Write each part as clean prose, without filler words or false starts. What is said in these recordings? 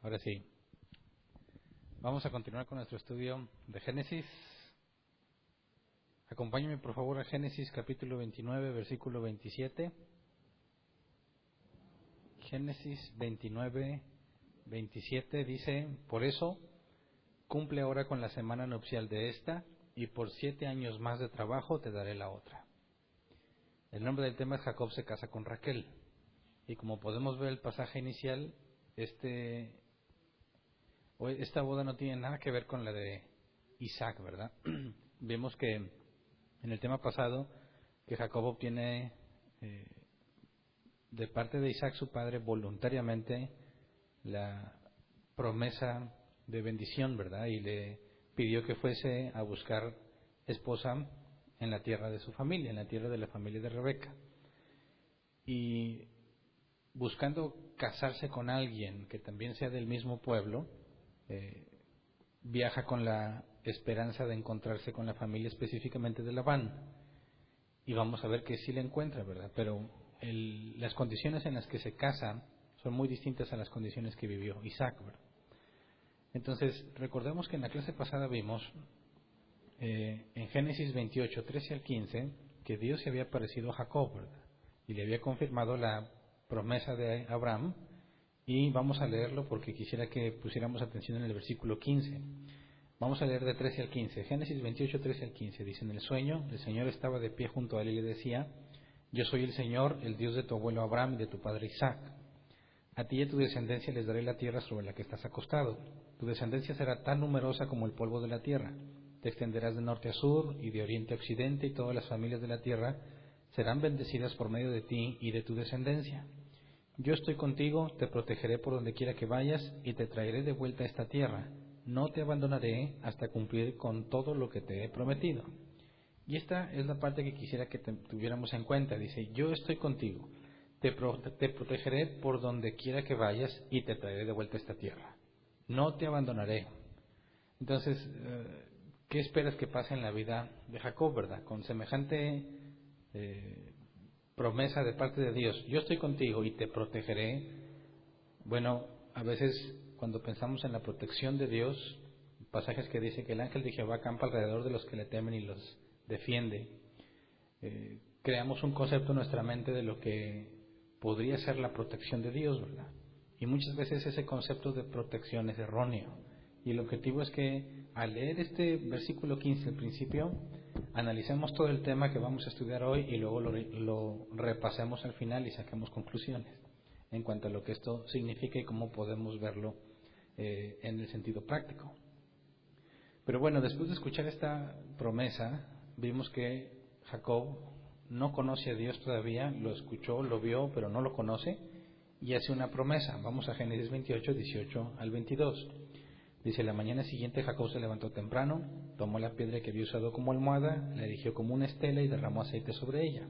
Ahora sí, vamos a continuar con nuestro estudio de Génesis. Acompáñenme por favor a Génesis capítulo 29, versículo 27. Génesis 29, 27 dice: por eso cumple ahora con la semana nupcial de esta, y por 7 años más de trabajo te daré la otra. El nombre del tema es Jacob se casa con Raquel. Y como podemos ver el pasaje inicial, esta boda no tiene nada que ver con la de Isaac, ¿verdad? Vemos que en el tema pasado que Jacob obtiene de parte de Isaac su padre voluntariamente la promesa de bendición, ¿verdad? Y le pidió que fuese a buscar esposa en la tierra de su familia, en la tierra de la familia de Rebeca. Y buscando casarse con alguien que también sea del mismo pueblo, viaja con la esperanza de encontrarse con la familia específicamente de Labán. Y vamos a ver que sí le encuentra, ¿verdad? Pero las condiciones en las que se casa son muy distintas a las condiciones que vivió Isaac, ¿verdad? Entonces, recordemos que en la clase pasada vimos en Génesis 28, 13 al 15, que Dios se había aparecido a Jacob, ¿verdad? Y le había confirmado la promesa de Abraham. Y vamos a leerlo porque quisiera que pusiéramos atención en el versículo 15. Vamos a leer de 13 al 15. Génesis 28, 13 al 15. Dice: en el sueño, el Señor estaba de pie junto a él y le decía: yo soy el Señor, el Dios de tu abuelo Abraham y de tu padre Isaac. A ti y a tu descendencia les daré la tierra sobre la que estás acostado. Tu descendencia será tan numerosa como el polvo de la tierra. Te extenderás de norte a sur y de oriente a occidente, y todas las familias de la tierra serán bendecidas por medio de ti y de tu descendencia. Yo estoy contigo, te protegeré por donde quiera que vayas y te traeré de vuelta a esta tierra. No te abandonaré hasta cumplir con todo lo que te he prometido. Y esta es la parte que quisiera que tuviéramos en cuenta. Dice: yo estoy contigo, te protegeré por donde quiera que vayas y te traeré de vuelta a esta tierra. No te abandonaré. Entonces, ¿qué esperas que pase en la vida de Jacob, verdad? Con semejante promesa de parte de Dios: yo estoy contigo y te protegeré. Bueno, a veces cuando pensamos en la protección de Dios, pasajes que dice que el ángel de Jehová acampa alrededor de los que le temen y los defiende, creamos un concepto en nuestra mente de lo que podría ser la protección de Dios, ¿verdad? Y muchas veces ese concepto de protección es erróneo. Y el objetivo es que al leer este versículo 15 al principio, analicemos todo el tema que vamos a estudiar hoy y luego lo repasemos al final y saquemos conclusiones en cuanto a lo que esto significa y cómo podemos verlo en el sentido práctico. Pero bueno, después de escuchar esta promesa, vimos que Jacob no conoce a Dios todavía, lo escuchó, lo vio, pero no lo conoce, y hace una promesa. Vamos a Génesis 28, 18 al 22. Dice: la mañana siguiente Jacob se levantó temprano, tomó la piedra que había usado como almohada, la erigió como una estela y derramó aceite sobre ella.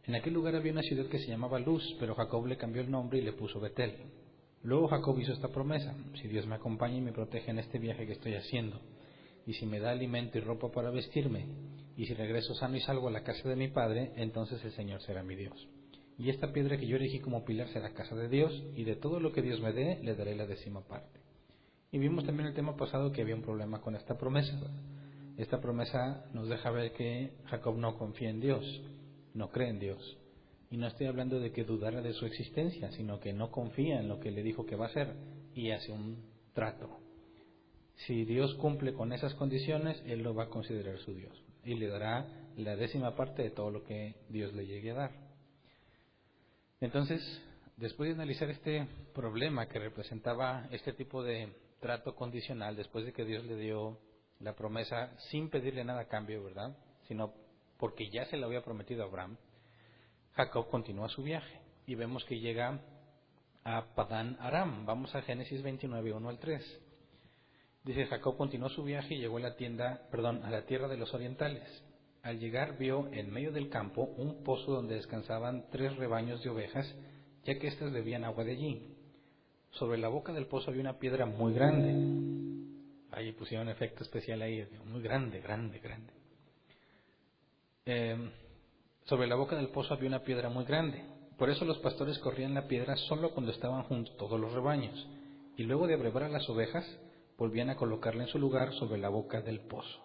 En aquel lugar había una ciudad que se llamaba Luz, pero Jacob le cambió el nombre y le puso Betel. Luego Jacob hizo esta promesa: si Dios me acompaña y me protege en este viaje que estoy haciendo, y si me da alimento y ropa para vestirme, y si regreso sano y salvo a la casa de mi padre, entonces el Señor será mi Dios. Y esta piedra que yo erigí como pilar será casa de Dios, y de todo lo que Dios me dé, le daré la 10ª parte. Y vimos también el tema pasado que había un problema con esta promesa. Esta promesa nos deja ver que Jacob no confía en Dios, no cree en Dios. Y no estoy hablando de que dudara de su existencia, sino que no confía en lo que le dijo que va a hacer y hace un trato. Si Dios cumple con esas condiciones, él lo va a considerar su Dios y le dará la 10ª parte de todo lo que Dios le llegue a dar. Entonces, después de analizar este problema que representaba este tipo de trato condicional, después de que Dios le dio la promesa sin pedirle nada a cambio, ¿verdad?, sino porque ya se lo había prometido a Abraham, Jacob continúa su viaje y vemos que llega a Padán Aram. Vamos a Génesis 29, 1 al 3. Dice: Jacob continuó su viaje y llegó a la tierra de los orientales. Al llegar vio en medio del campo un pozo donde descansaban 3 rebaños de ovejas, ya que éstas bebían agua de allí. Sobre la boca del pozo había una piedra muy grande. Ahí pusieron efecto especial ahí, muy grande, grande, grande. Sobre la boca del pozo había una piedra muy grande. Por eso los pastores corrían la piedra solo cuando estaban juntos todos los rebaños. y luego de abrevar a las ovejas, volvían a colocarla en su lugar sobre la boca del pozo.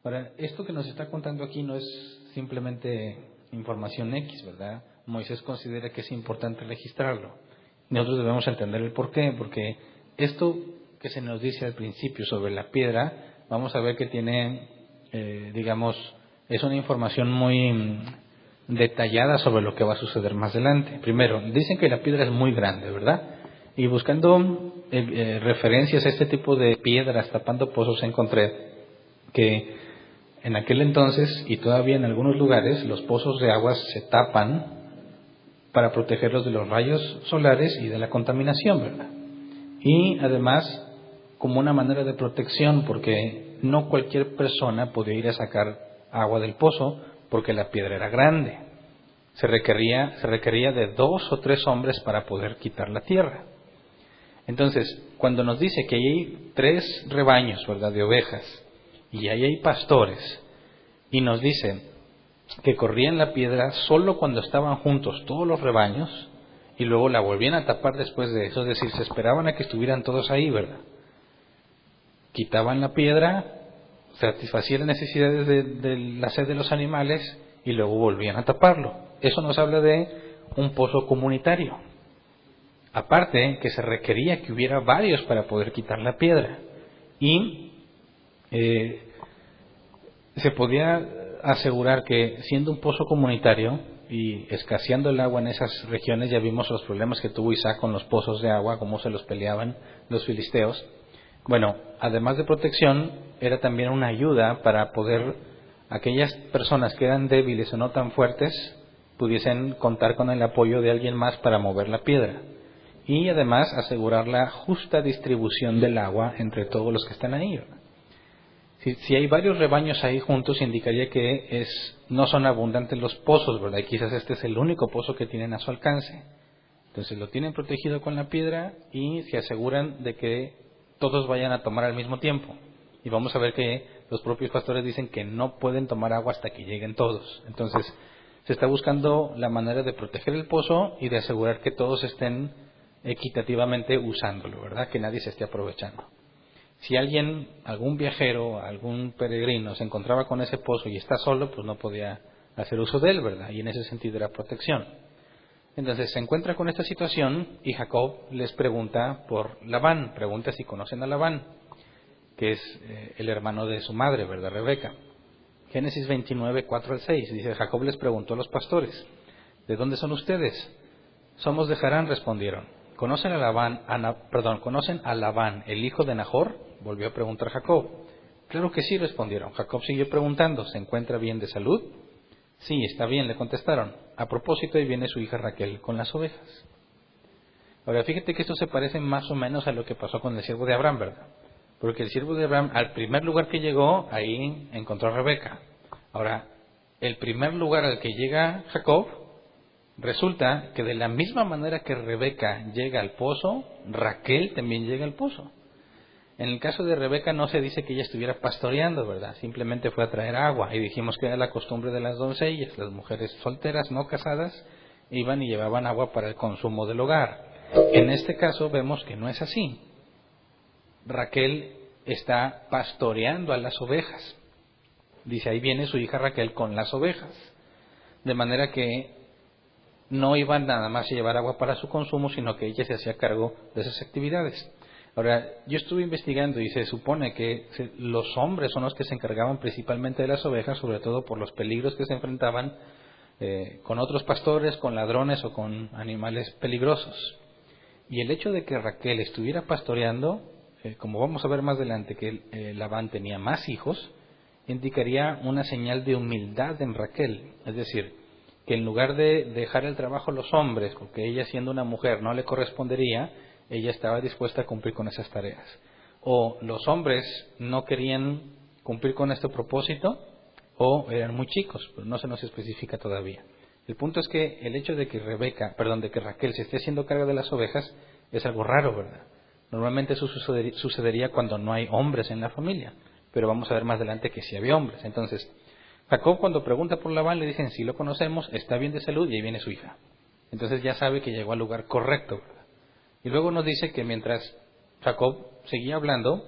Ahora, esto que nos está contando aquí no es simplemente información X, ¿verdad? Moisés considera que es importante registrarlo. Nosotros debemos entender el por qué, porque esto que se nos dice al principio sobre la piedra, vamos a ver que tiene, es una información muy detallada sobre lo que va a suceder más adelante. Primero, dicen que la piedra es muy grande, ¿verdad? Y buscando referencias a este tipo de piedras tapando pozos, encontré que en aquel entonces, y todavía en algunos lugares, los pozos de aguas se tapan para protegerlos de los rayos solares y de la contaminación, ¿verdad? Y además, como una manera de protección, porque no cualquier persona podía ir a sacar agua del pozo, porque la piedra era grande. Se requería de 2 o 3 hombres para poder quitar la tierra. Entonces, cuando nos dice que hay 3 rebaños, ¿verdad?, de ovejas, y ahí hay pastores, y nos dicen que corrían la piedra solo cuando estaban juntos todos los rebaños, y luego la volvían a tapar después de eso, es decir, se esperaban a que estuvieran todos ahí, ¿verdad? Quitaban la piedra, satisfacían las necesidades de la sed de los animales, y luego volvían a taparlo. Eso nos habla de un pozo comunitario. Aparte, que se requería que hubiera varios para poder quitar la piedra. Y se podía asegurar que, siendo un pozo comunitario y escaseando el agua en esas regiones, ya vimos los problemas que tuvo Isaac con los pozos de agua, cómo se los peleaban los filisteos. Bueno, además de protección, era también una ayuda para poder, aquellas personas que eran débiles o no tan fuertes, pudiesen contar con el apoyo de alguien más para mover la piedra. Y además asegurar la justa distribución del agua entre todos los que están ahí. Si hay varios rebaños ahí juntos, indicaría que no son abundantes los pozos, ¿verdad? Y quizás este es el único pozo que tienen a su alcance. Entonces lo tienen protegido con la piedra y se aseguran de que todos vayan a tomar al mismo tiempo. Y vamos a ver que los propios pastores dicen que no pueden tomar agua hasta que lleguen todos. Entonces se está buscando la manera de proteger el pozo y de asegurar que todos estén equitativamente usándolo, ¿verdad? Que nadie se esté aprovechando. Si algún viajero, algún peregrino se encontraba con ese pozo y está solo, pues no podía hacer uso de él, ¿verdad? Y en ese sentido era protección. Entonces se encuentra con esta situación y Jacob les pregunta por Labán, pregunta si conocen a Labán, que es el hermano de su madre, ¿verdad? Rebeca. Génesis 29, 4 al 6, dice: Jacob les preguntó a los pastores: ¿de dónde son ustedes? Somos de Harán, respondieron. ¿Conocen a Labán, el hijo de Nahor? Volvió a preguntar Jacob. Claro que sí, respondieron. Jacob siguió preguntando: ¿se encuentra bien de salud? Sí, está bien, le contestaron. A propósito, ahí viene su hija Raquel con las ovejas. Ahora, fíjate que esto se parece más o menos a lo que pasó con el siervo de Abraham, ¿verdad? Porque el siervo de Abraham, al primer lugar que llegó, ahí encontró a Rebeca. Ahora, el primer lugar al que llega Jacob, resulta que de la misma manera que Rebeca llega al pozo, Raquel también llega al pozo. En el caso de Rebeca no se dice que ella estuviera pastoreando, ¿verdad? Simplemente fue a traer agua. Y dijimos que era la costumbre de las doncellas, las mujeres solteras, no casadas, iban y llevaban agua para el consumo del hogar. En este caso vemos que no es así. Raquel está pastoreando a las ovejas. Dice, ahí viene su hija Raquel con las ovejas. De manera que no iban nada más a llevar agua para su consumo, sino que ella se hacía cargo de esas actividades. Ahora, yo estuve investigando y se supone que los hombres son los que se encargaban principalmente de las ovejas, sobre todo por los peligros que se enfrentaban con otros pastores, con ladrones o con animales peligrosos. Y el hecho de que Raquel estuviera pastoreando, como vamos a ver más adelante que Labán tenía más hijos, indicaría una señal de humildad en Raquel. Es decir, que en lugar de dejar el trabajo a los hombres, porque ella siendo una mujer no le correspondería, ella estaba dispuesta a cumplir con esas tareas. O los hombres no querían cumplir con este propósito, o eran muy chicos, pero no se nos especifica todavía. El punto es que el hecho de que Raquel se esté haciendo cargo de las ovejas es algo raro, ¿verdad? Normalmente eso sucedería cuando no hay hombres en la familia, pero vamos a ver más adelante que sí había hombres. Entonces, Jacob, cuando pregunta por Labán, le dicen: sí lo conocemos, está bien de salud, y ahí viene su hija. Entonces ya sabe que llegó al lugar correcto, ¿verdad? Y luego nos dice que mientras Jacob seguía hablando,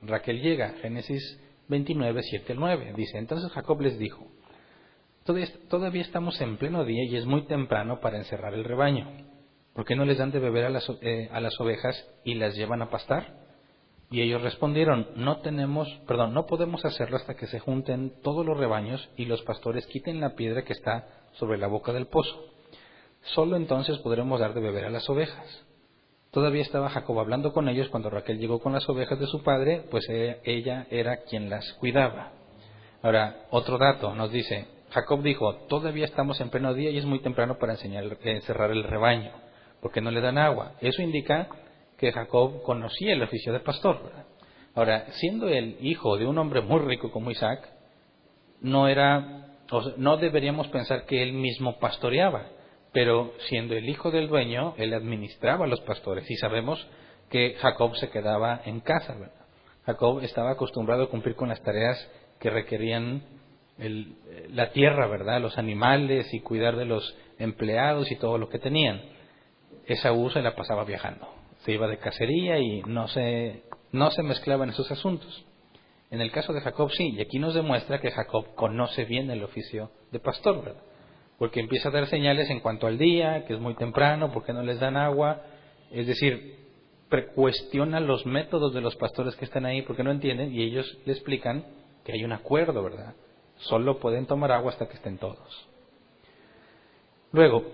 Raquel llega, Génesis 29, 7 al 9. Dice, entonces Jacob les dijo, todavía estamos en pleno día y es muy temprano para encerrar el rebaño. ¿Por qué no les dan de beber a las ovejas y las llevan a pastar? Y ellos respondieron, no podemos hacerlo hasta que se junten todos los rebaños y los pastores quiten la piedra que está sobre la boca del pozo. Solo entonces podremos dar de beber a las ovejas. Todavía estaba Jacob hablando con ellos cuando Raquel llegó con las ovejas de su padre, pues ella era quien las cuidaba. Ahora, otro dato nos dice, Jacob dijo, todavía estamos en pleno día y es muy temprano para encerrar el rebaño, porque no le dan agua. Eso indica que Jacob conocía el oficio de pastor, ¿verdad? Ahora, siendo el hijo de un hombre muy rico como Isaac, no deberíamos pensar que él mismo pastoreaba, pero siendo el hijo del dueño, él administraba a los pastores. Y sabemos que Jacob se quedaba en casa, ¿verdad? Jacob estaba acostumbrado a cumplir con las tareas que requerían la tierra, ¿verdad? Los animales y cuidar de los empleados y todo lo que tenían. Esaú se la pasaba viajando. Se iba de cacería y no se mezclaba en esos asuntos. En el caso de Jacob sí, y aquí nos demuestra que Jacob conoce bien el oficio de pastor, ¿verdad? Porque empieza a dar señales en cuanto al día, que es muy temprano, ¿por qué no les dan agua? Es decir, cuestiona los métodos de los pastores que están ahí porque no entienden y ellos le explican que hay un acuerdo, ¿verdad? Solo pueden tomar agua hasta que estén todos. Luego,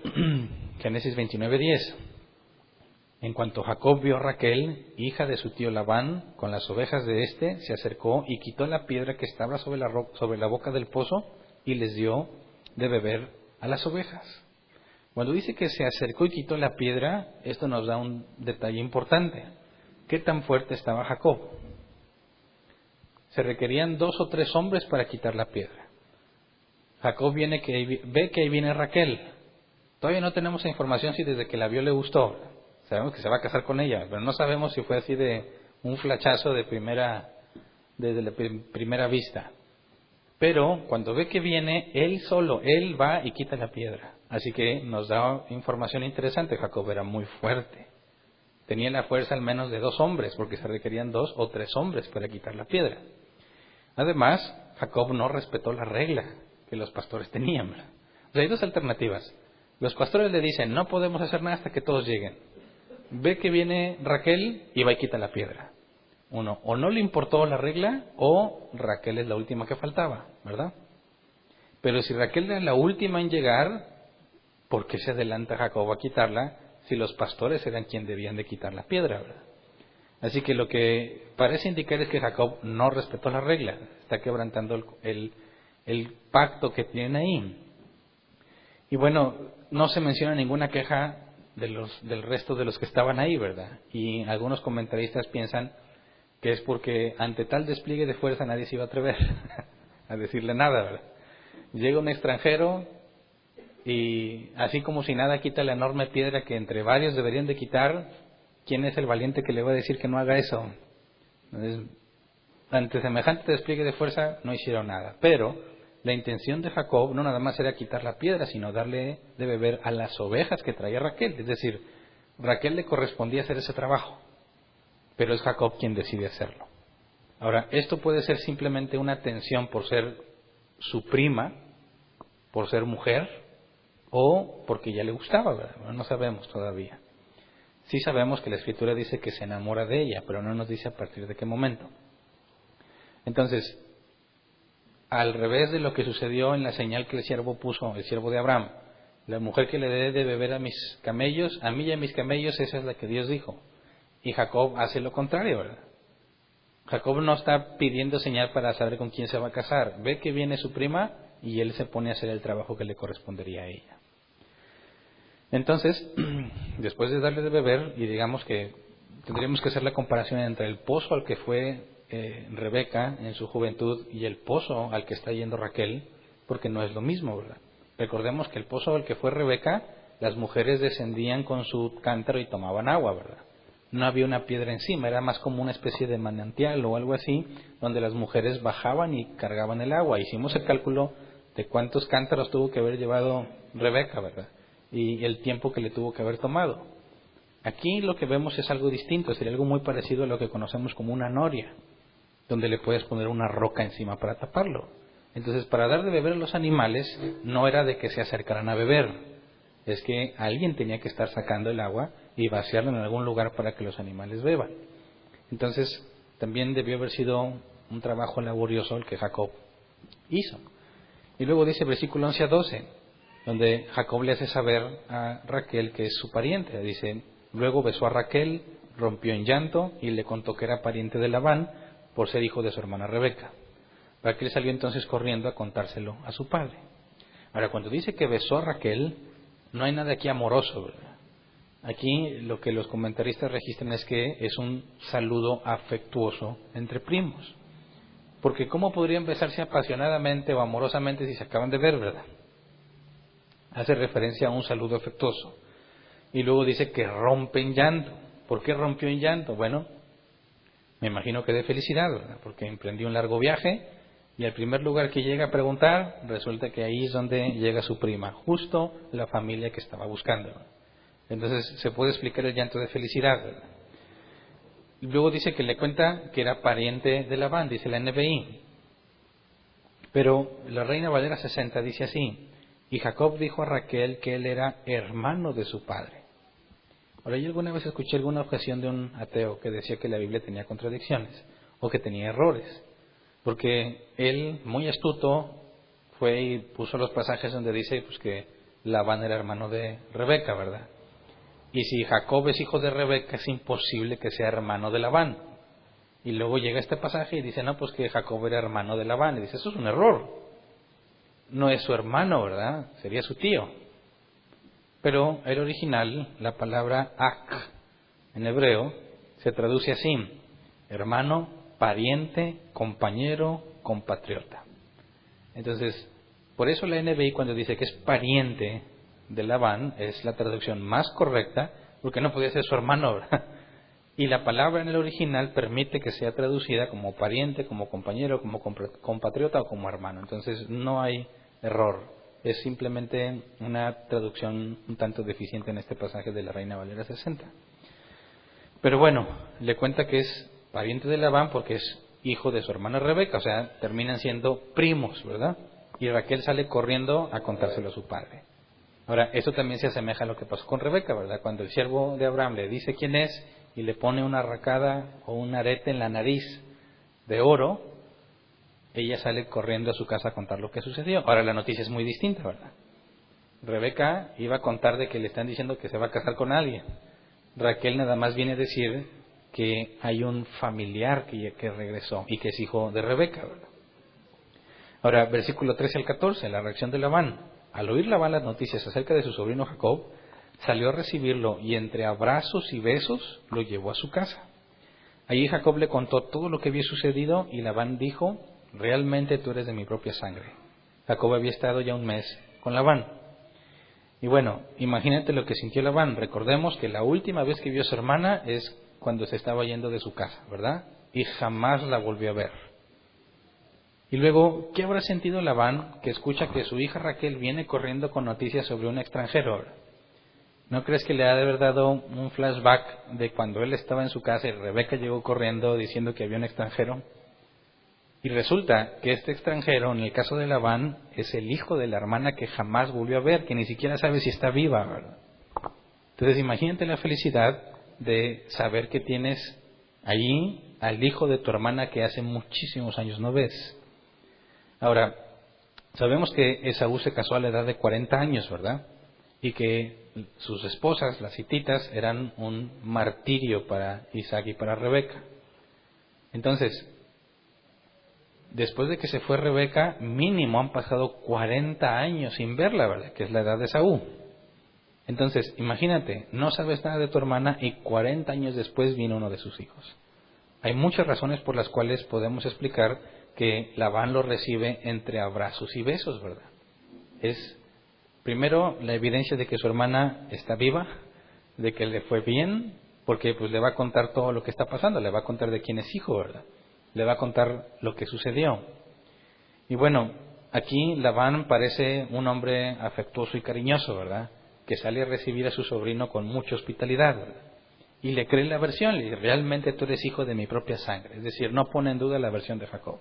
Génesis 29:10. En cuanto Jacob vio a Raquel, hija de su tío Labán, con las ovejas de éste, se acercó y quitó la piedra que estaba sobre la boca del pozo y les dio de beber a las ovejas. Cuando dice que se acercó y quitó la piedra, esto nos da un detalle importante. ¿Qué tan fuerte estaba Jacob? Se requerían 2 o 3 hombres para quitar la piedra. Jacob ve que ahí viene Raquel. Todavía no tenemos información si desde que la vio le gustó. Sabemos que se va a casar con ella, pero no sabemos si fue así de un flachazo desde la primera vista. Pero cuando ve que viene, él va y quita la piedra. Así que nos da información interesante. Jacob era muy fuerte. Tenía la fuerza al menos de 2 hombres, porque se requerían 2 o 3 hombres para quitar la piedra. Además, Jacob no respetó la regla que los pastores tenían. O sea, hay 2 alternativas. Los pastores le dicen, no podemos hacer nada hasta que todos lleguen. Ve que viene Raquel y va y quita la piedra. Uno, o no le importó la regla, o Raquel es la última que faltaba, ¿verdad? Pero si Raquel era la última en llegar, ¿por qué se adelanta Jacob a quitarla si los pastores eran quienes debían de quitar la piedra, ¿verdad? Así que lo que parece indicar es que Jacob no respetó la regla, está quebrantando el pacto que tienen ahí. Y bueno, no se menciona ninguna queja del resto de los que estaban ahí, ¿verdad? Y algunos comentaristas piensan que es porque ante tal despliegue de fuerza nadie se iba a atrever a decirle nada, ¿verdad? Llega un extranjero y así como si nada quita la enorme piedra que entre varios deberían de quitar. ¿Quién es el valiente que le va a decir que no haga eso? Entonces, ante semejante despliegue de fuerza no hicieron nada, pero la intención de Jacob no nada más era quitar la piedra, sino darle de beber a las ovejas que traía Raquel. Es decir, Raquel le correspondía hacer ese trabajo, pero es Jacob quien decide hacerlo. Ahora, esto puede ser simplemente una tensión por ser su prima, por ser mujer, o porque ya le gustaba, ¿verdad? Bueno, no sabemos todavía. Sí sabemos que la Escritura dice que se enamora de ella, pero no nos dice a partir de qué momento. Entonces, al revés de lo que sucedió en la señal que el siervo puso, el siervo de Abraham, la mujer que le dé de beber a mis camellos, a mí y a mis camellos, esa es la que Dios dijo. Y Jacob hace lo contrario, ¿verdad? Jacob no está pidiendo señal para saber con quién se va a casar. Ve que viene su prima y él se pone a hacer el trabajo que le correspondería a ella. Entonces, después de darle de beber, y digamos que tendríamos que hacer la comparación entre el pozo al que fue Rebeca en su juventud y el pozo al que está yendo Raquel, porque no es lo mismo, ¿verdad? Recordemos que el pozo al que fue Rebeca, las mujeres descendían con su cántaro y tomaban agua, ¿verdad? No había una piedra encima, era más como una especie de manantial o algo así, donde las mujeres bajaban y cargaban el agua. Hicimos el cálculo de cuántos cántaros tuvo que haber llevado Rebeca, ¿verdad? Y el tiempo que le tuvo que haber tomado. Aquí lo que vemos es algo distinto, sería algo muy parecido a lo que conocemos como una noria, donde le puedes poner una roca encima para taparlo. Entonces, para dar de beber a los animales, no era de que se acercaran a beber, es que alguien tenía que estar sacando el agua y vaciarlo en algún lugar para que los animales beban. Entonces, también debió haber sido un trabajo laborioso el que Jacob hizo. Y luego dice versículo 11 a 12, donde Jacob le hace saber a Raquel que es su pariente. Dice, luego besó a Raquel, rompió en llanto y le contó que era pariente de Labán por ser hijo de su hermana Rebeca. Raquel salió entonces corriendo a contárselo a su padre. Ahora, cuando dice que besó a Raquel, no hay nada aquí amoroso, ¿verdad? Aquí lo que los comentaristas registran es que es un saludo afectuoso entre primos. Porque ¿cómo podrían besarse apasionadamente o amorosamente si se acaban de ver, verdad? Hace referencia a un saludo afectuoso. Y luego dice que rompe en llanto. ¿Por qué rompió en llanto? Bueno, me imagino que de felicidad, ¿verdad? Porque emprendió un largo viaje y al primer lugar que llega a preguntar, resulta que ahí es donde llega su prima, justo la familia que estaba buscando. Entonces se puede explicar el llanto de felicidad, ¿verdad? Y luego dice que le cuenta que era pariente de Labán, dice la NBI. Pero la Reina Valera 60 dice así, y Jacob dijo a Raquel que él era hermano de su padre. Ahora, yo alguna vez escuché alguna objeción de un ateo que decía que la Biblia tenía contradicciones o que tenía errores, porque él, muy astuto, fue y puso los pasajes donde dice pues, que Labán era hermano de Rebeca, ¿verdad? Y si Jacob es hijo de Rebeca, es imposible que sea hermano de Labán. Y luego llega este pasaje y dice, no, pues que Jacob era hermano de Labán. Y dice, eso es un error. No es su hermano, ¿verdad? Sería su tío. Pero el original, la palabra ak, en hebreo, se traduce así, hermano, pariente, compañero, compatriota. Entonces, por eso la NBI cuando dice que es pariente de Labán, es la traducción más correcta, porque no podía ser su hermano, ¿verdad? Y la palabra en el original permite que sea traducida como pariente, como compañero, como compatriota o como hermano. Entonces, no hay error. Es simplemente una traducción un tanto deficiente en este pasaje de la Reina Valera 60. Pero bueno, le cuenta que es pariente de Labán porque es hijo de su hermana Rebeca, o sea, terminan siendo primos, ¿verdad? Y Raquel sale corriendo a contárselo a su padre. Ahora, eso también se asemeja a lo que pasó con Rebeca, ¿verdad? Cuando el siervo de Abraham le dice quién es y le pone una arracada o un arete en la nariz de oro, ella sale corriendo a su casa a contar lo que sucedió. Ahora, la noticia es muy distinta, ¿verdad? Rebeca iba a contar de que le están diciendo que se va a casar con alguien. Raquel nada más viene a decir que hay un familiar que regresó y que es hijo de Rebeca, ¿verdad? Ahora, versículo 13 al 14, la reacción de Labán. Al oír Labán las noticias acerca de su sobrino Jacob, salió a recibirlo y entre abrazos y besos lo llevó a su casa. Allí Jacob le contó todo lo que había sucedido y Labán dijo, realmente tú eres de mi propia sangre. Jacob había estado ya un mes con Labán. Y bueno, imagínate lo que sintió Labán. Recordemos que la última vez que vio a su hermana es cuando se estaba yendo de su casa, ¿verdad? Y jamás la volvió a ver. Y luego, ¿qué habrá sentido Labán que escucha que su hija Raquel viene corriendo con noticias sobre un extranjero? ¿No crees que le ha de haber dado un flashback de cuando él estaba en su casa y Rebeca llegó corriendo diciendo que había un extranjero? Y resulta que este extranjero, en el caso de Labán, es el hijo de la hermana que jamás volvió a ver, que ni siquiera sabe si está viva, ¿verdad? Entonces imagínate la felicidad de saber que tienes allí al hijo de tu hermana que hace muchísimos años no ves. Ahora, sabemos que Esaú se casó a la edad de 40 años, ¿verdad? Y que sus esposas, las hititas, eran un martirio para Isaac y para Rebeca. Entonces, después de que se fue Rebeca, mínimo han pasado 40 años sin verla, ¿verdad? Que es la edad de Esaú. Entonces, imagínate, no sabes nada de tu hermana y 40 años después viene uno de sus hijos. Hay muchas razones por las cuales podemos explicar que Labán lo recibe entre abrazos y besos, ¿verdad? Es, primero, la evidencia de que su hermana está viva, de que le fue bien, porque pues le va a contar todo lo que está pasando, le va a contar de quién es hijo, ¿verdad? Le va a contar lo que sucedió. Y bueno, aquí Labán parece un hombre afectuoso y cariñoso, ¿verdad? Que sale a recibir a su sobrino con mucha hospitalidad, ¿verdad? Y le cree la versión, le dice, realmente tú eres hijo de mi propia sangre. Es decir, no pone en duda la versión de Jacob.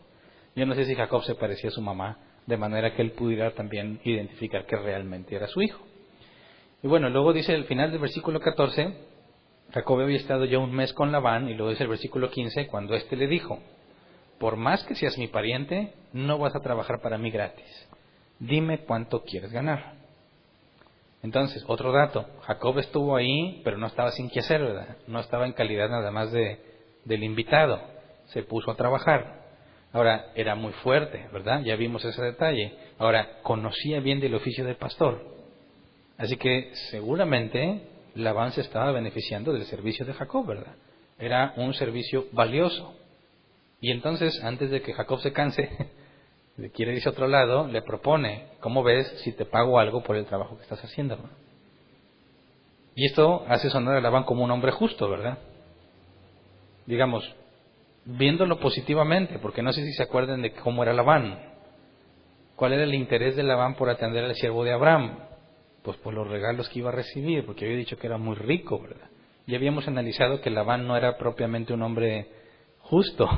Yo no sé si Jacob se parecía a su mamá, de manera que él pudiera también identificar que realmente era su hijo. Y bueno, luego dice al final del versículo 14, Jacob había estado ya un mes con Labán, y luego dice el versículo 15, cuando éste le dijo, por más que seas mi pariente, no vas a trabajar para mí gratis. Dime cuánto quieres ganar. Entonces, otro dato, Jacob estuvo ahí, pero no estaba sin qué hacer, ¿verdad? No estaba en calidad nada más del invitado, se puso a trabajar. Ahora, era muy fuerte, ¿verdad? Ya vimos ese detalle. Ahora, conocía bien del oficio de pastor. Así que, seguramente, Labán se estaba beneficiando del servicio de Jacob, ¿verdad? Era un servicio valioso. Y entonces, antes de que Jacob se canse, quiere irse a otro lado, le propone, ¿cómo ves si te pago algo por el trabajo que estás haciendo? ¿No? Y esto hace sonar a Labán como un hombre justo, ¿verdad? Digamos, viéndolo positivamente, porque no sé si se acuerdan de cómo era Labán. ¿Cuál era el interés de Labán por atender al siervo de Abraham? Pues por los regalos que iba a recibir, porque había dicho que era muy rico, ¿verdad? Ya habíamos analizado que Labán no era propiamente un hombre justo.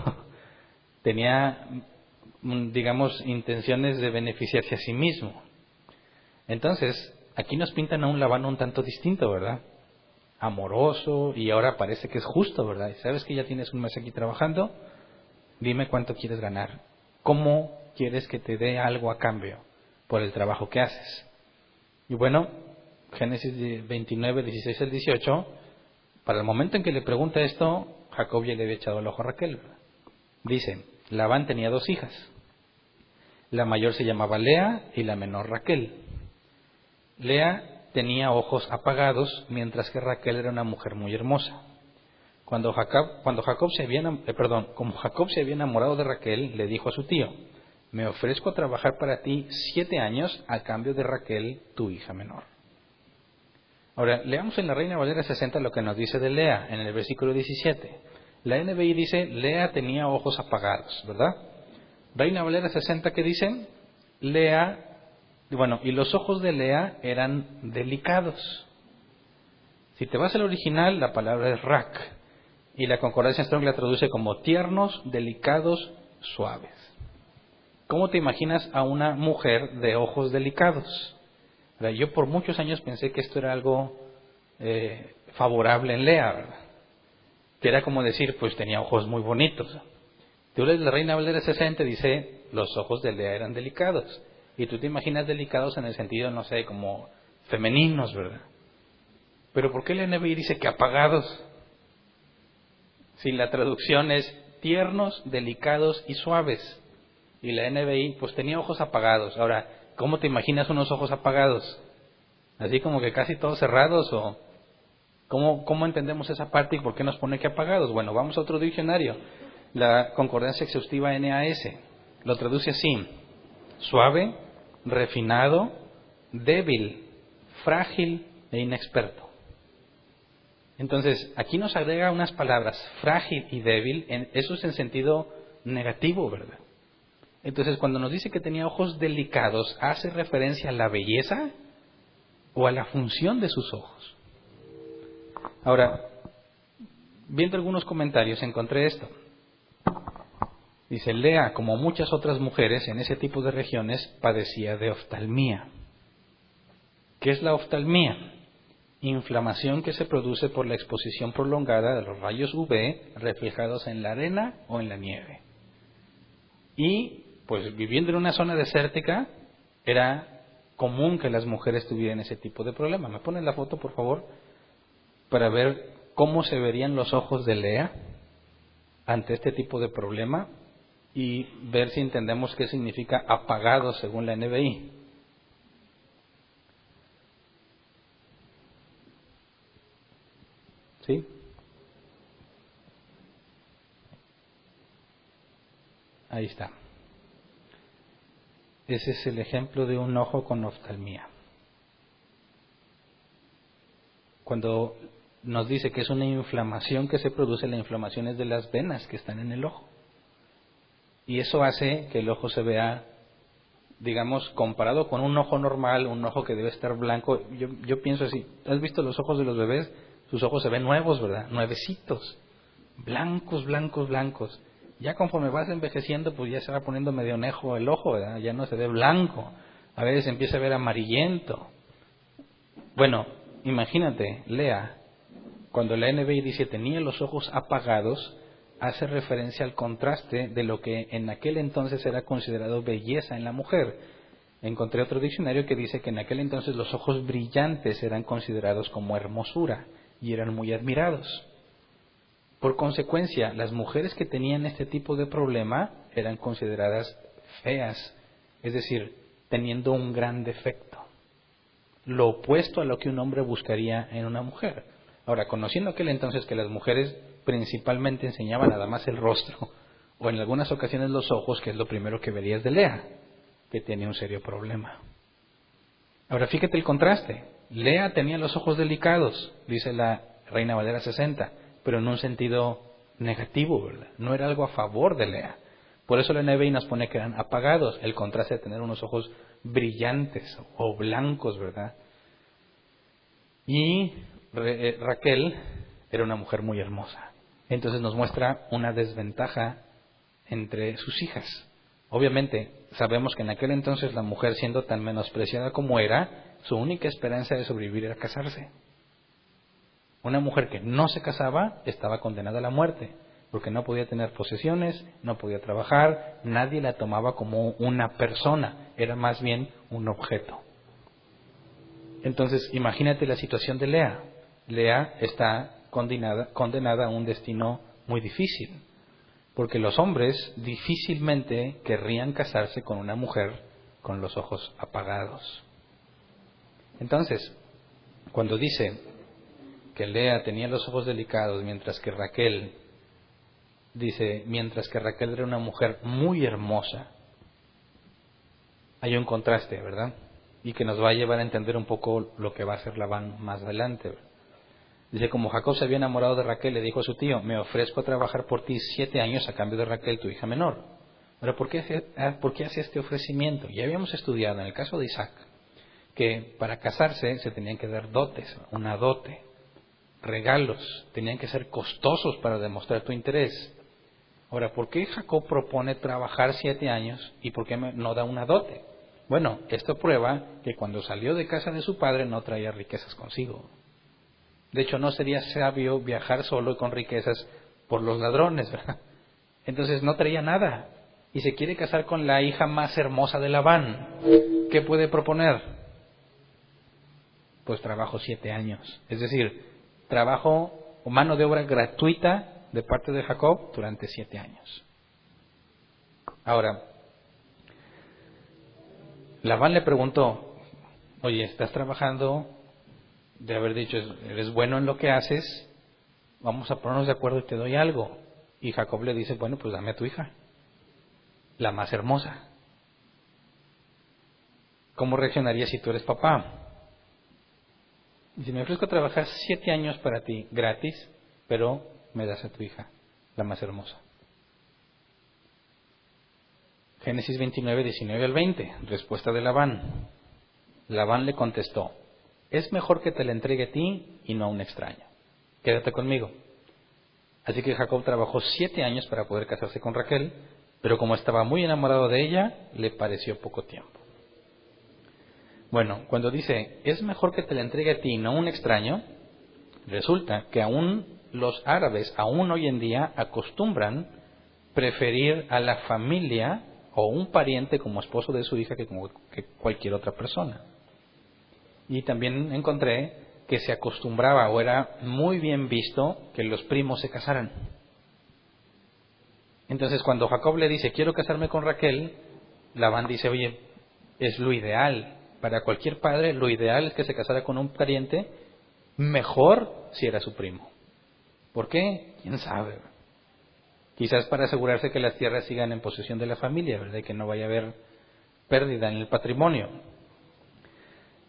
Tenía, digamos, intenciones de beneficiarse a sí mismo. Entonces, aquí nos pintan a un Labán un tanto distinto, ¿verdad? Amoroso, y ahora parece que es justo, ¿verdad? Y sabes que ya tienes un mes aquí trabajando, dime cuánto quieres ganar. ¿Cómo quieres que te dé algo a cambio por el trabajo que haces? Y bueno, Génesis 29, 16 al 18, para el momento en que le pregunta esto, Jacob ya le había echado el ojo a Raquel, ¿verdad? Dice, Labán tenía 2 hijas. La mayor se llamaba Lea y la menor Raquel. Lea tenía ojos apagados, mientras que Raquel era una mujer muy hermosa. Como Jacob se había enamorado de Raquel, le dijo a su tío, me ofrezco a trabajar para ti 7 años a cambio de Raquel, tu hija menor. Ahora, leamos en la Reina Valera 60 lo que nos dice de Lea, en el versículo 17. La NBI dice, Lea tenía ojos apagados, ¿verdad? Reina Valera 60, ¿qué dicen? Y los ojos de Lea eran delicados. Si te vas al original, la palabra es rak, y la concordancia Strong la traduce como tiernos, delicados, suaves. ¿Cómo te imaginas a una mujer de ojos delicados? Yo por muchos años pensé que esto era algo favorable en Lea, ¿verdad? Que era como decir, pues tenía ojos muy bonitos. Tú lees la Reina Valera 60, dice, los ojos de Lea eran delicados. Y tú te imaginas delicados en el sentido, no sé, como femeninos, ¿verdad? Pero ¿por qué la NBI dice que apagados? Si la traducción es tiernos, delicados y suaves. Y la NBI, pues tenía ojos apagados. Ahora, ¿cómo te imaginas unos ojos apagados? ¿Así como que casi todos cerrados? ¿O cómo entendemos esa parte y por qué nos pone que apagados? Bueno, vamos a otro diccionario. La concordancia exhaustiva NAS lo traduce así: suave, refinado, débil, frágil e inexperto. Entonces, aquí nos agrega unas palabras, frágil y débil, eso es en sentido negativo, ¿verdad? Entonces, cuando nos dice que tenía ojos delicados, ¿hace referencia a la belleza o a la función de sus ojos? Ahora, viendo algunos comentarios, encontré esto. Dice, Lea, como muchas otras mujeres en ese tipo de regiones, padecía de oftalmía. ¿Qué es la oftalmía? Inflamación que se produce por la exposición prolongada de los rayos UV reflejados en la arena o en la nieve. Y, pues, viviendo en una zona desértica, era común que las mujeres tuvieran ese tipo de problema. ¿Me ponen la foto, por favor? Para ver cómo se verían los ojos de Lea ante este tipo de problema y ver si entendemos qué significa apagado según la NBI. ¿Sí? Ahí está. Ese es el ejemplo de un ojo con oftalmía. Cuando nos dice que es una inflamación que se produce, la inflamación es de las venas que están en el ojo. Y eso hace que el ojo se vea, digamos, comparado con un ojo normal, un ojo que debe estar blanco. Yo pienso así, ¿has visto los ojos de los bebés? tus ojos se ven nuevos, ¿verdad? Nuevecitos, blancos, blancos, blancos. Ya conforme vas envejeciendo, pues ya se va poniendo medio nejo el ojo, ¿verdad? Ya no se ve blanco, a veces empieza a ver amarillento. Bueno, imagínate, Lea, cuando la NBI dice tenía los ojos apagados, hace referencia al contraste de lo que en aquel entonces era considerado belleza en la mujer. Encontré otro diccionario que dice que en aquel entonces los ojos brillantes eran considerados como hermosura y eran muy admirados. Por consecuencia, las mujeres que tenían este tipo de problema eran consideradas feas, es decir, teniendo un gran defecto, lo opuesto a lo que un hombre buscaría en una mujer. Ahora, conociendo aquel entonces que las mujeres principalmente enseñaban nada más el rostro, o en algunas ocasiones los ojos, que es lo primero que verías de Lea, que tenía un serio problema. Ahora, fíjate el contraste. Lea tenía los ojos delicados, dice la Reina Valera 60, pero en un sentido negativo, ¿verdad? No era algo a favor de Lea. Por eso la NBI nos pone que eran apagados, el contraste de tener unos ojos brillantes o blancos, ¿verdad? Y Raquel era una mujer muy hermosa. Entonces nos muestra una desventaja entre sus hijas. Obviamente, sabemos que en aquel entonces la mujer, siendo tan menospreciada como era, su única esperanza de sobrevivir era casarse. Una mujer que no se casaba estaba condenada a la muerte, porque no podía tener posesiones, no podía trabajar, nadie la tomaba como una persona, era más bien un objeto. Entonces, imagínate la situación de Lea. Lea está condenada a un destino muy difícil, porque los hombres difícilmente querrían casarse con una mujer con los ojos apagados. Entonces, cuando dice que Lea tenía los ojos delicados, mientras que Raquel era una mujer muy hermosa, hay un contraste, ¿verdad? Y que nos va a llevar a entender un poco lo que va a hacer Labán más adelante, ¿verdad? Dice, como Jacob se había enamorado de Raquel, le dijo a su tío, me ofrezco a trabajar por ti 7 años a cambio de Raquel, tu hija menor. Ahora, ¿por qué hace este ofrecimiento? Ya habíamos estudiado en el caso de Isaac que para casarse se tenían que dar dotes, una dote, regalos, tenían que ser costosos para demostrar tu interés. Ahora, ¿por qué Jacob propone trabajar 7 años y por qué no da una dote? Bueno, esto prueba que cuando salió de casa de su padre no traía riquezas consigo. De hecho, no sería sabio viajar solo y con riquezas por los ladrones, ¿verdad? Entonces no traía nada y se quiere casar con la hija más hermosa de Labán. ¿Qué puede proponer? Pues trabajo 7 años. Es decir, trabajo o mano de obra gratuita de parte de Jacob durante 7 años. Ahora, Labán le preguntó, oye, ¿estás trabajando? De haber dicho, eres bueno en lo que haces, vamos a ponernos de acuerdo y te doy algo. Y Jacob le dice, bueno, pues dame a tu hija, la más hermosa. ¿Cómo reaccionarías si tú eres papá? Dice, me ofrezco a trabajar 7 años para ti, gratis, pero me das a tu hija, la más hermosa. Génesis 29, 19 al 20, respuesta de Labán. Labán le contestó, es mejor que te la entregue a ti y no a un extraño. Quédate conmigo. Así que Jacob trabajó 7 años para poder casarse con Raquel, pero como estaba muy enamorado de ella, le pareció poco tiempo. Bueno, cuando dice, es mejor que te la entregue a ti y no a un extraño, resulta que aún los árabes, aún hoy en día, acostumbran preferir a la familia o un pariente como esposo de su hija que cualquier otra persona. Y también encontré que se acostumbraba o era muy bien visto que los primos se casaran. Entonces cuando Jacob le dice, quiero casarme con Raquel, Labán dice, oye, es lo ideal. Para cualquier padre, lo ideal es que se casara con un pariente, mejor si era su primo. ¿Por qué? ¿Quién sabe? Quizás para asegurarse que las tierras sigan en posesión de la familia, ¿verdad? Y que no vaya a haber pérdida en el patrimonio.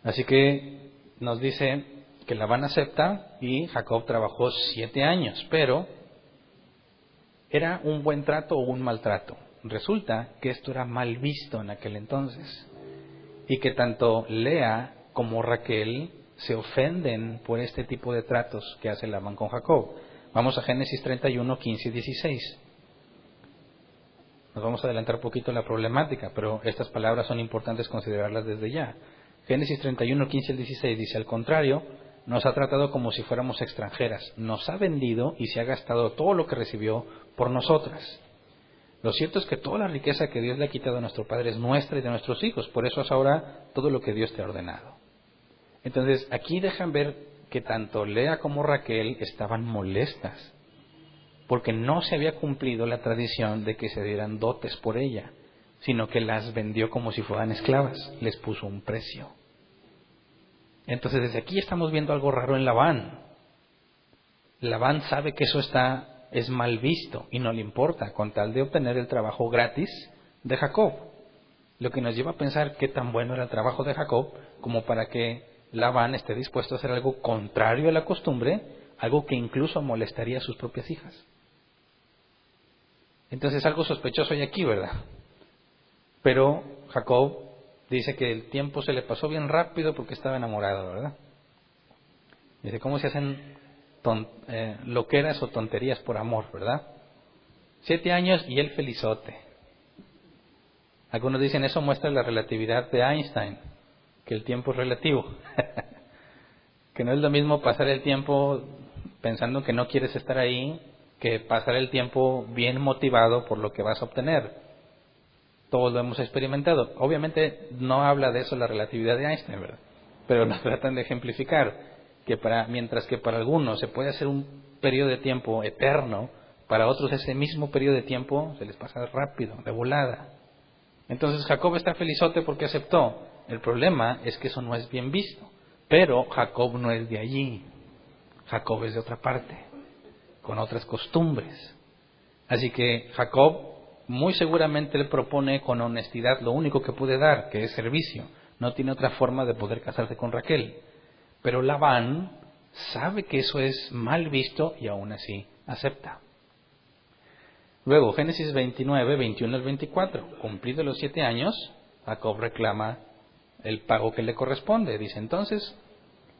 Así que nos dice que Labán acepta y Jacob trabajó 7 años, pero ¿era un buen trato o un mal trato? Resulta que esto era mal visto en aquel entonces y que tanto Lea como Raquel se ofenden por este tipo de tratos que hace Labán con Jacob. Vamos a Génesis 31, 15 y 16. Nos vamos a adelantar un poquito en la problemática, pero estas palabras son importantes considerarlas desde ya. Génesis 31, 15 y 16 dice: al contrario, nos ha tratado como si fuéramos extranjeras, nos ha vendido y se ha gastado todo lo que recibió por nosotras. Lo cierto es que toda la riqueza que Dios le ha quitado a nuestro padre es nuestra y de nuestros hijos, por eso es ahora todo lo que Dios te ha ordenado. Entonces, aquí dejan ver que tanto Lea como Raquel estaban molestas, porque no se había cumplido la tradición de que se dieran dotes por ella, sino que las vendió como si fueran esclavas, les puso un precio. Entonces, desde aquí estamos viendo algo raro en Labán. Labán sabe que eso es mal visto y no le importa, con tal de obtener el trabajo gratis de Jacob. Lo que nos lleva a pensar qué tan bueno era el trabajo de Jacob como para que Labán esté dispuesto a hacer algo contrario a la costumbre, algo que incluso molestaría a sus propias hijas. Entonces algo sospechoso hay aquí, ¿verdad? Pero Jacob dice que el tiempo se le pasó bien rápido porque estaba enamorado, ¿verdad? Dice, ¿cómo se hacen loqueras o tonterías por amor, verdad? 7 años y él felizote. Algunos dicen eso muestra la relatividad de Einstein, que el tiempo es relativo. Que no es lo mismo pasar el tiempo pensando que no quieres estar ahí, que pasar el tiempo bien motivado por lo que vas a obtener. Todos lo hemos experimentado. Obviamente no habla de eso la relatividad de Einstein, ¿verdad? Pero nos tratan de ejemplificar que mientras que para algunos se puede hacer un periodo de tiempo eterno, para otros ese mismo periodo de tiempo se les pasa rápido, de volada. Entonces Jacob está felizote porque aceptó. El problema es que eso no es bien visto. Pero Jacob no es de allí. Jacob es de otra parte, con otras costumbres. Así que Jacob muy seguramente le propone con honestidad lo único que puede dar, que es servicio. No tiene otra forma de poder casarse con Raquel. Pero Labán sabe que eso es mal visto y aún así acepta. Luego, Génesis 29, 21 al 24. Cumplidos los 7 años, Jacob reclama el pago que le corresponde. Dice entonces,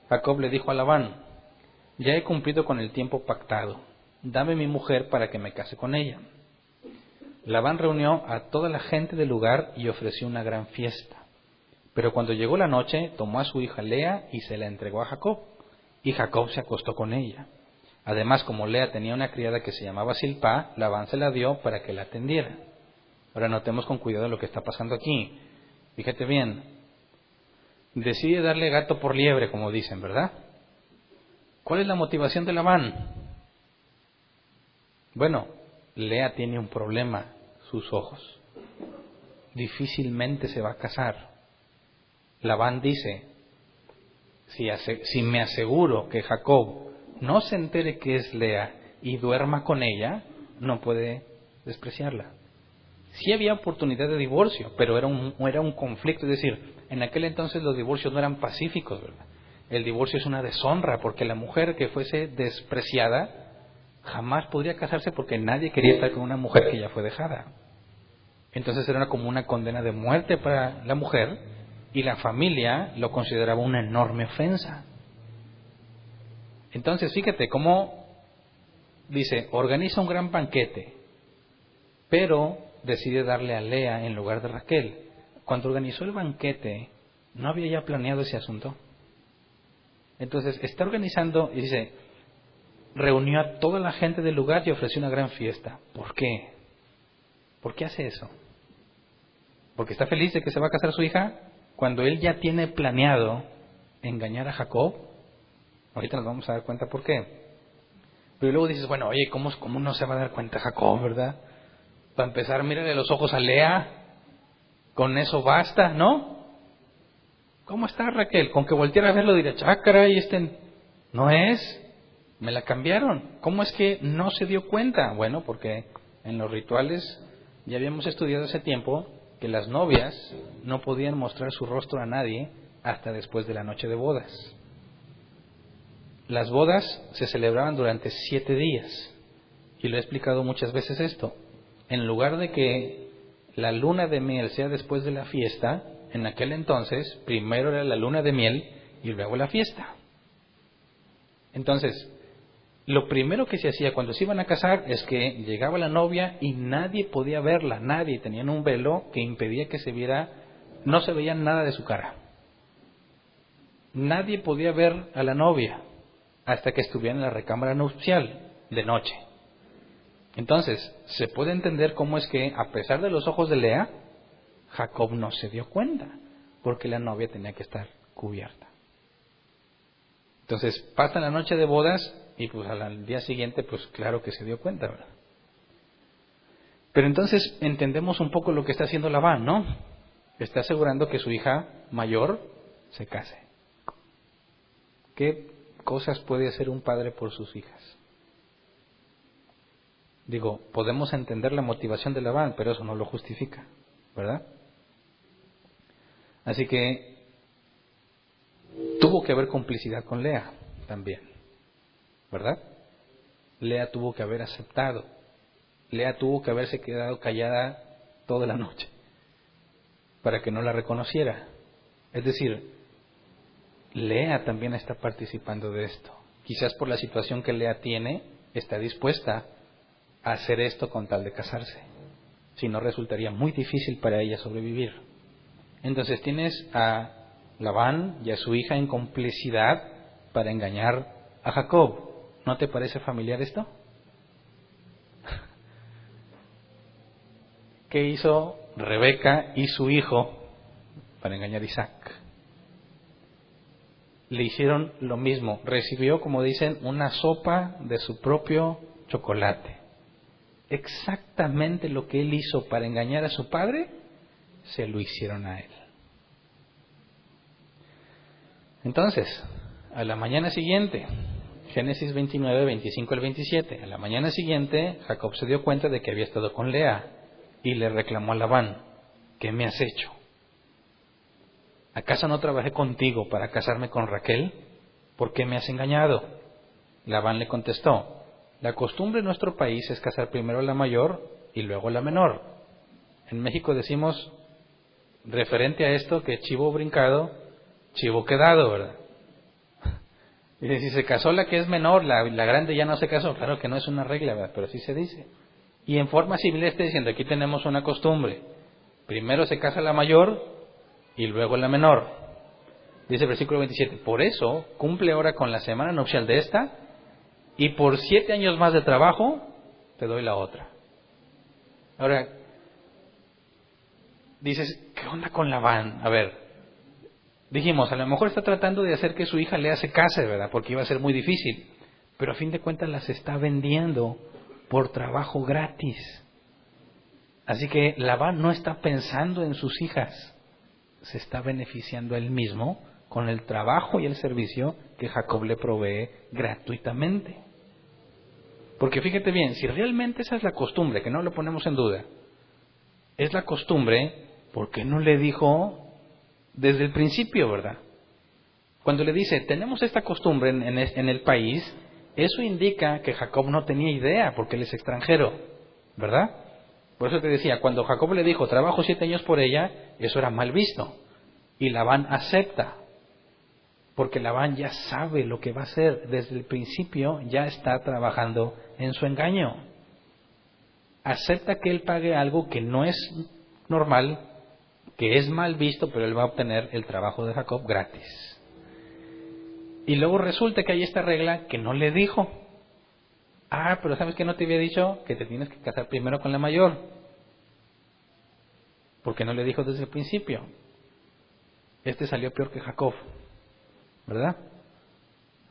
Jacob le dijo a Labán: ya he cumplido con el tiempo pactado. Dame mi mujer para que me case con ella. Labán reunió a toda la gente del lugar y ofreció una gran fiesta. Pero cuando llegó la noche, tomó a su hija Lea y se la entregó a Jacob. Y Jacob se acostó con ella. Además, como Lea tenía una criada que se llamaba Silpá, Labán se la dio para que la atendiera. Ahora notemos con cuidado lo que está pasando aquí. Fíjate bien. Decide darle gato por liebre, como dicen, ¿verdad? ¿Cuál es la motivación de Labán? Bueno, Lea tiene un problema, sus ojos. Difícilmente se va a casar. Labán dice, si me aseguro que Jacob no se entere que es Lea y duerma con ella, no puede despreciarla. Sí había oportunidad de divorcio, pero era un conflicto. Es decir, en aquel entonces los divorcios no eran pacíficos, ¿verdad? El divorcio es una deshonra, porque la mujer que fuese despreciada jamás podría casarse, porque nadie quería estar con una mujer que ya fue dejada. Entonces era como una condena de muerte para la mujer, y la familia lo consideraba una enorme ofensa. Entonces fíjate cómo dice, organiza un gran banquete, pero decide darle a Lea en lugar de Raquel. Cuando organizó el banquete, ¿no había ya planeado ese asunto? Entonces está organizando y dice, reunió a toda la gente del lugar y ofreció una gran fiesta. ¿Por qué? ¿Por qué hace eso? ¿Porque está feliz de que se va a casar su hija? Cuando él ya tiene planeado engañar a Jacob. Ahorita nos vamos a dar cuenta por qué. Pero luego dices, bueno, oye, ¿cómo no se va a dar cuenta Jacob, verdad? Para empezar, mírale los ojos a Lea. Con eso basta, ¿no? ¿Cómo está Raquel? Con que volteara a verlo dirá, chácara, y no es, me la cambiaron. ¿Cómo es que no se dio cuenta? Bueno, porque en los rituales ya habíamos estudiado hace tiempo que las novias no podían mostrar su rostro a nadie hasta después de la noche de bodas. Las bodas se celebraban durante 7 días. Y lo he explicado muchas veces esto. En lugar de que la luna de miel sea después de la fiesta, en aquel entonces, primero era la luna de miel y luego la fiesta. Entonces, lo primero que se hacía cuando se iban a casar es que llegaba la novia y nadie podía verla, nadie, tenían un velo que impedía que se viera, no se veía nada de su cara. Nadie podía ver a la novia hasta que estuviera en la recámara nupcial de noche. Entonces, se puede entender cómo es que, a pesar de los ojos de Lea, Jacob no se dio cuenta, porque la novia tenía que estar cubierta. Entonces, pasa la noche de bodas y pues al día siguiente, pues claro que se dio cuenta, ¿verdad? Pero entonces entendemos un poco lo que está haciendo Labán, ¿no? Está asegurando que su hija mayor se case. ¿Qué cosas puede hacer un padre por sus hijas? Digo, podemos entender la motivación de Labán, pero eso no lo justifica, ¿verdad? Así que tuvo que haber complicidad con Lea también, ¿verdad? Lea tuvo que haber aceptado. Lea tuvo que haberse quedado callada toda la noche para que no la reconociera. Es decir, Lea también está participando de esto. Quizás por la situación que Lea tiene, está dispuesta a hacer esto con tal de casarse. Si no, resultaría muy difícil para ella sobrevivir. Entonces tienes a Labán y a su hija en complicidad para engañar a Jacob. ¿No te parece familiar esto? ¿Qué hizo Rebeca y su hijo para engañar a Isaac? Le hicieron lo mismo. Recibió, como dicen, una sopa de su propio chocolate. Exactamente lo que él hizo para engañar a su padre, se lo hicieron a él. Entonces, a la mañana siguiente, Génesis 29, 25 al 27, a la mañana siguiente, Jacob se dio cuenta de que había estado con Lea y le reclamó a Labán: ¿qué me has hecho? ¿Acaso no trabajé contigo para casarme con Raquel? ¿Por qué me has engañado? Labán le contestó: la costumbre en nuestro país es casar primero a la mayor y luego a la menor. En México decimos, referente a esto, que chivo brincado, chivo quedado, ¿verdad? Y si se casó la que es menor, la grande ya no se casó. Claro que no es una regla, ¿verdad? Pero sí se dice. Y en forma civil está diciendo, aquí tenemos una costumbre. Primero se casa la mayor y luego la menor. Dice el versículo 27, por eso cumple ahora con la semana nupcial de esta, y por 7 años más de trabajo te doy la otra. Ahora, dices, ¿qué onda con Labán? A ver, dijimos, a lo mejor está tratando de hacer que su hija Lea se case, ¿verdad? Porque iba a ser muy difícil. Pero a fin de cuentas las está vendiendo por trabajo gratis. Así que Labán no está pensando en sus hijas. Se está beneficiando a él mismo con el trabajo y el servicio que Jacob le provee gratuitamente. Porque fíjate bien, si realmente esa es la costumbre, que no lo ponemos en duda, es la costumbre, ¿por qué no le dijo desde el principio, verdad? Cuando le dice, tenemos esta costumbre en el país, eso indica que Jacob no tenía idea, porque él es extranjero, ¿verdad? Por eso te decía, cuando Jacob le dijo, trabajo 7 años por ella, eso era mal visto. Y Labán acepta, porque Labán ya sabe lo que va a hacer. Desde el principio ya está trabajando en su engaño. Acepta que él pague algo que no es normal, que es mal visto, pero él va a obtener el trabajo de Jacob gratis. Y luego resulta que hay esta regla que no le dijo. Ah, pero ¿sabes qué no te había dicho? Que te tienes que casar primero con la mayor. Porque no le dijo desde el principio. Este salió peor que Jacob, ¿verdad?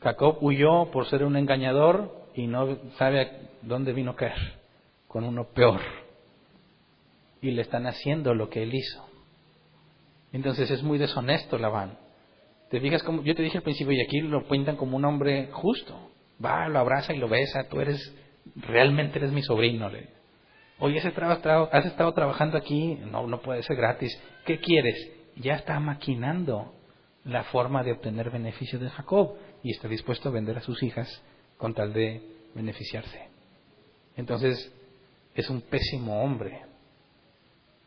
Jacob huyó por ser un engañador y no sabe dónde vino a caer, con uno peor. Y le están haciendo lo que él hizo. Entonces es muy deshonesto Labán. ¿Te fijas como yo te dije al principio, y aquí lo pintan como un hombre justo? Va, lo abraza y lo besa, realmente eres mi sobrino. Oye, has estado trabajando aquí, no puede ser gratis. ¿Qué quieres? Ya está maquinando la forma de obtener beneficio de Jacob y está dispuesto a vender a sus hijas con tal de beneficiarse. Entonces, es un pésimo hombre.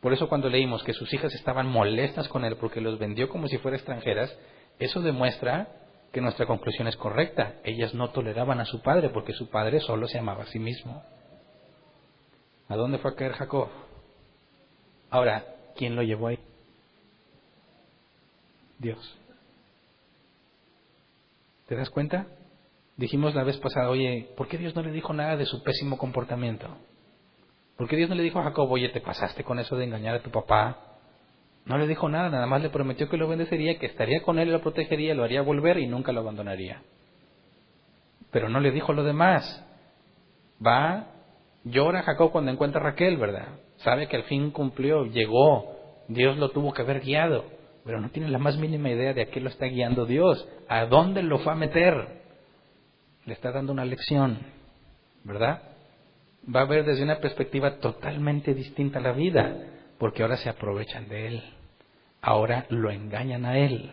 Por eso cuando leímos que sus hijas estaban molestas con él porque los vendió como si fueran extranjeras, Eso demuestra que nuestra conclusión es correcta. Ellas no toleraban a su padre porque su padre solo se amaba a sí mismo. ¿A dónde fue a caer Jacob? Ahora, ¿quién lo llevó ahí? Dios. ¿Te das cuenta? Dijimos la vez pasada, oye, ¿por qué Dios no le dijo nada de su pésimo comportamiento? ¿Por qué Dios no le dijo a Jacob, oye, te pasaste con eso de engañar a tu papá? No le dijo nada, nada más le prometió que lo bendeciría, que estaría con él, lo protegería, lo haría volver y nunca lo abandonaría. Pero no le dijo lo demás. Llora Jacob cuando encuentra a Raquel, ¿verdad? Sabe que al fin cumplió, llegó, Dios lo tuvo que haber guiado, pero no tiene la más mínima idea de a qué lo está guiando Dios, a dónde lo fue a meter. Le está dando una lección, ¿verdad? Va a ver desde una perspectiva totalmente distinta la vida, porque ahora se aprovechan de él, ahora lo engañan a él.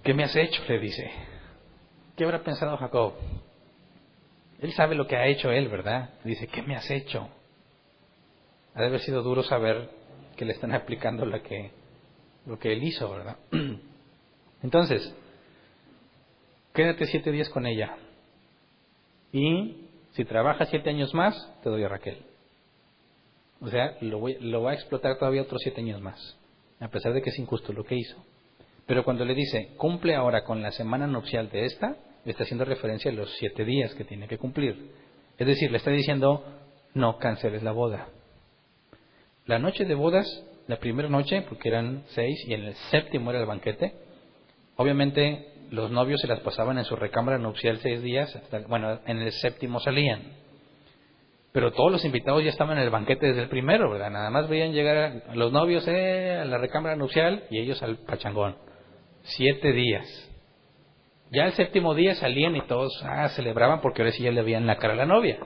¿Qué me has hecho?, le dice. ¿Qué habrá pensado Jacob? Él sabe lo que ha hecho él, ¿verdad? Dice, ¿qué me has hecho? Ha de haber sido duro saber que le están aplicando lo que él hizo, ¿verdad? Entonces, quédate 7 días con ella. Y si trabajas 7 años más, te doy a Raquel. O sea, lo va a explotar todavía otros 7 años más, a pesar de que es injusto lo que hizo. Pero cuando le dice, cumple ahora con la semana nupcial de esta, le está haciendo referencia a los 7 días que tiene que cumplir. Es decir, le está diciendo, no canceles la boda. La noche de bodas, la primera noche, porque eran 6, y en el 7º era el banquete, obviamente los novios se las pasaban en su recámara nupcial 6 días, en el 7º salían. Pero todos los invitados ya estaban en el banquete desde el primero, ¿verdad? Nada más veían llegar a los novios a la recámara nupcial y ellos al pachangón. 7 días. Ya el 7º día salían y todos celebraban porque ahora sí ya le veían la cara a la novia.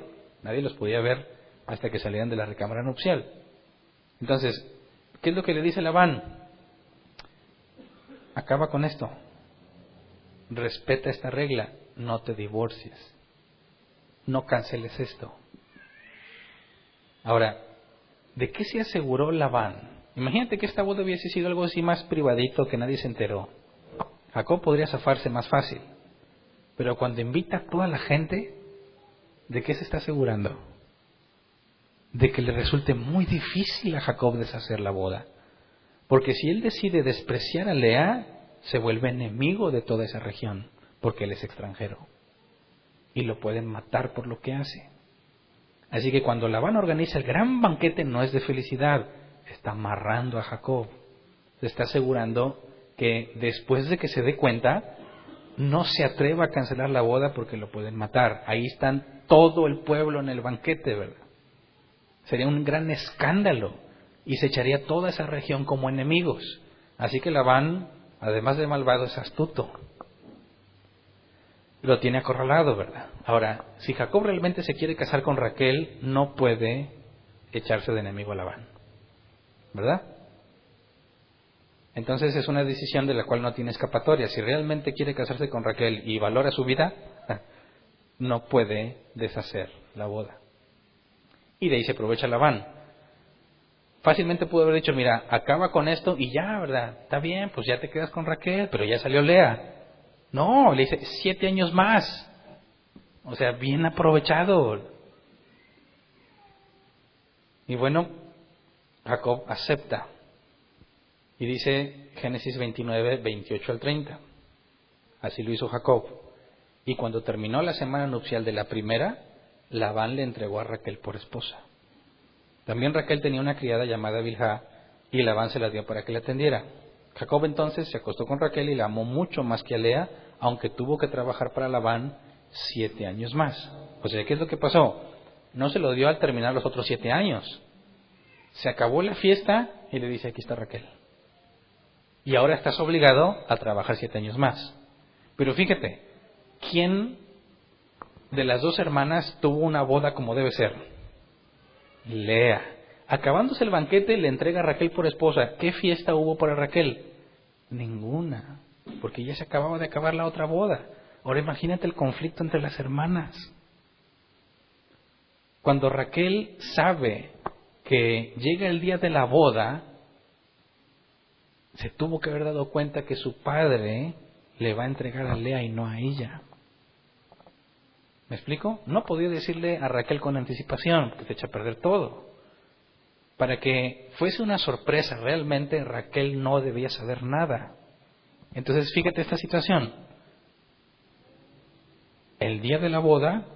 Nadie los podía ver hasta que salían de la recámara nupcial. Entonces, ¿qué es lo que le dice Labán? Acaba con esto. Respeta esta regla. No te divorcies. No canceles esto. Ahora, ¿de qué se aseguró Labán? Imagínate que esta boda hubiese sido algo así más privadito que nadie se enteró. Jacob podría zafarse más fácil. Pero cuando invita a toda la gente, ¿de qué se está asegurando? De que le resulte muy difícil a Jacob deshacer la boda. Porque si él decide despreciar a Lea, se vuelve enemigo de toda esa región, porque él es extranjero. Y lo pueden matar por lo que hace. Así que cuando Labán organiza el gran banquete, no es de felicidad, está amarrando a Jacob. Se está asegurando que después de que se dé cuenta, no se atreva a cancelar la boda porque lo pueden matar. Ahí están todo el pueblo en el banquete, ¿verdad? Sería un gran escándalo y se echaría toda esa región como enemigos. Así que Labán, además de malvado, es astuto. Lo tiene acorralado, ¿verdad? Ahora, si Jacob realmente se quiere casar con Raquel, no puede echarse de enemigo a Labán, ¿verdad? Entonces es una decisión de la cual no tiene escapatoria. Si realmente quiere casarse con Raquel y valora su vida, no puede deshacer la boda. Y de ahí se aprovecha Labán. Fácilmente pudo haber dicho, mira, acaba con esto y ya, ¿verdad? Está bien, pues ya te quedas con Raquel, pero ya salió Lea. No, le dice 7 años más. O sea, bien aprovechado. Y bueno, Jacob acepta. Y dice Génesis 29, 28 al 30. Así lo hizo Jacob. Y cuando terminó la semana nupcial de la primera, Labán le entregó a Raquel por esposa. También Raquel tenía una criada llamada Bilhá, y Labán se la dio para que la atendiera. Jacob entonces se acostó con Raquel y la amó mucho más que a Lea, aunque tuvo que trabajar para Labán 7 años más. O sea, ¿qué es lo que pasó? No se lo dio al terminar los otros 7 años. Se acabó la fiesta y le dice, aquí está Raquel. Y ahora estás obligado a trabajar 7 años más. Pero fíjate, ¿quién de las 2 hermanas tuvo una boda como debe ser? Lea. Acabándose el banquete, le entrega a Raquel por esposa. ¿Qué fiesta hubo para Raquel? Ninguna, porque ya se acababa de acabar la otra boda. Ahora imagínate el conflicto entre las hermanas. Cuando Raquel sabe que llega el día de la boda, se tuvo que haber dado cuenta que su padre le va a entregar a Lea y no a ella. ¿Me explico? No podía decirle a Raquel con anticipación, porque te echa a perder todo. Para que fuese una sorpresa, realmente Raquel no debía saber nada. Entonces, fíjate esta situación. El día de la boda,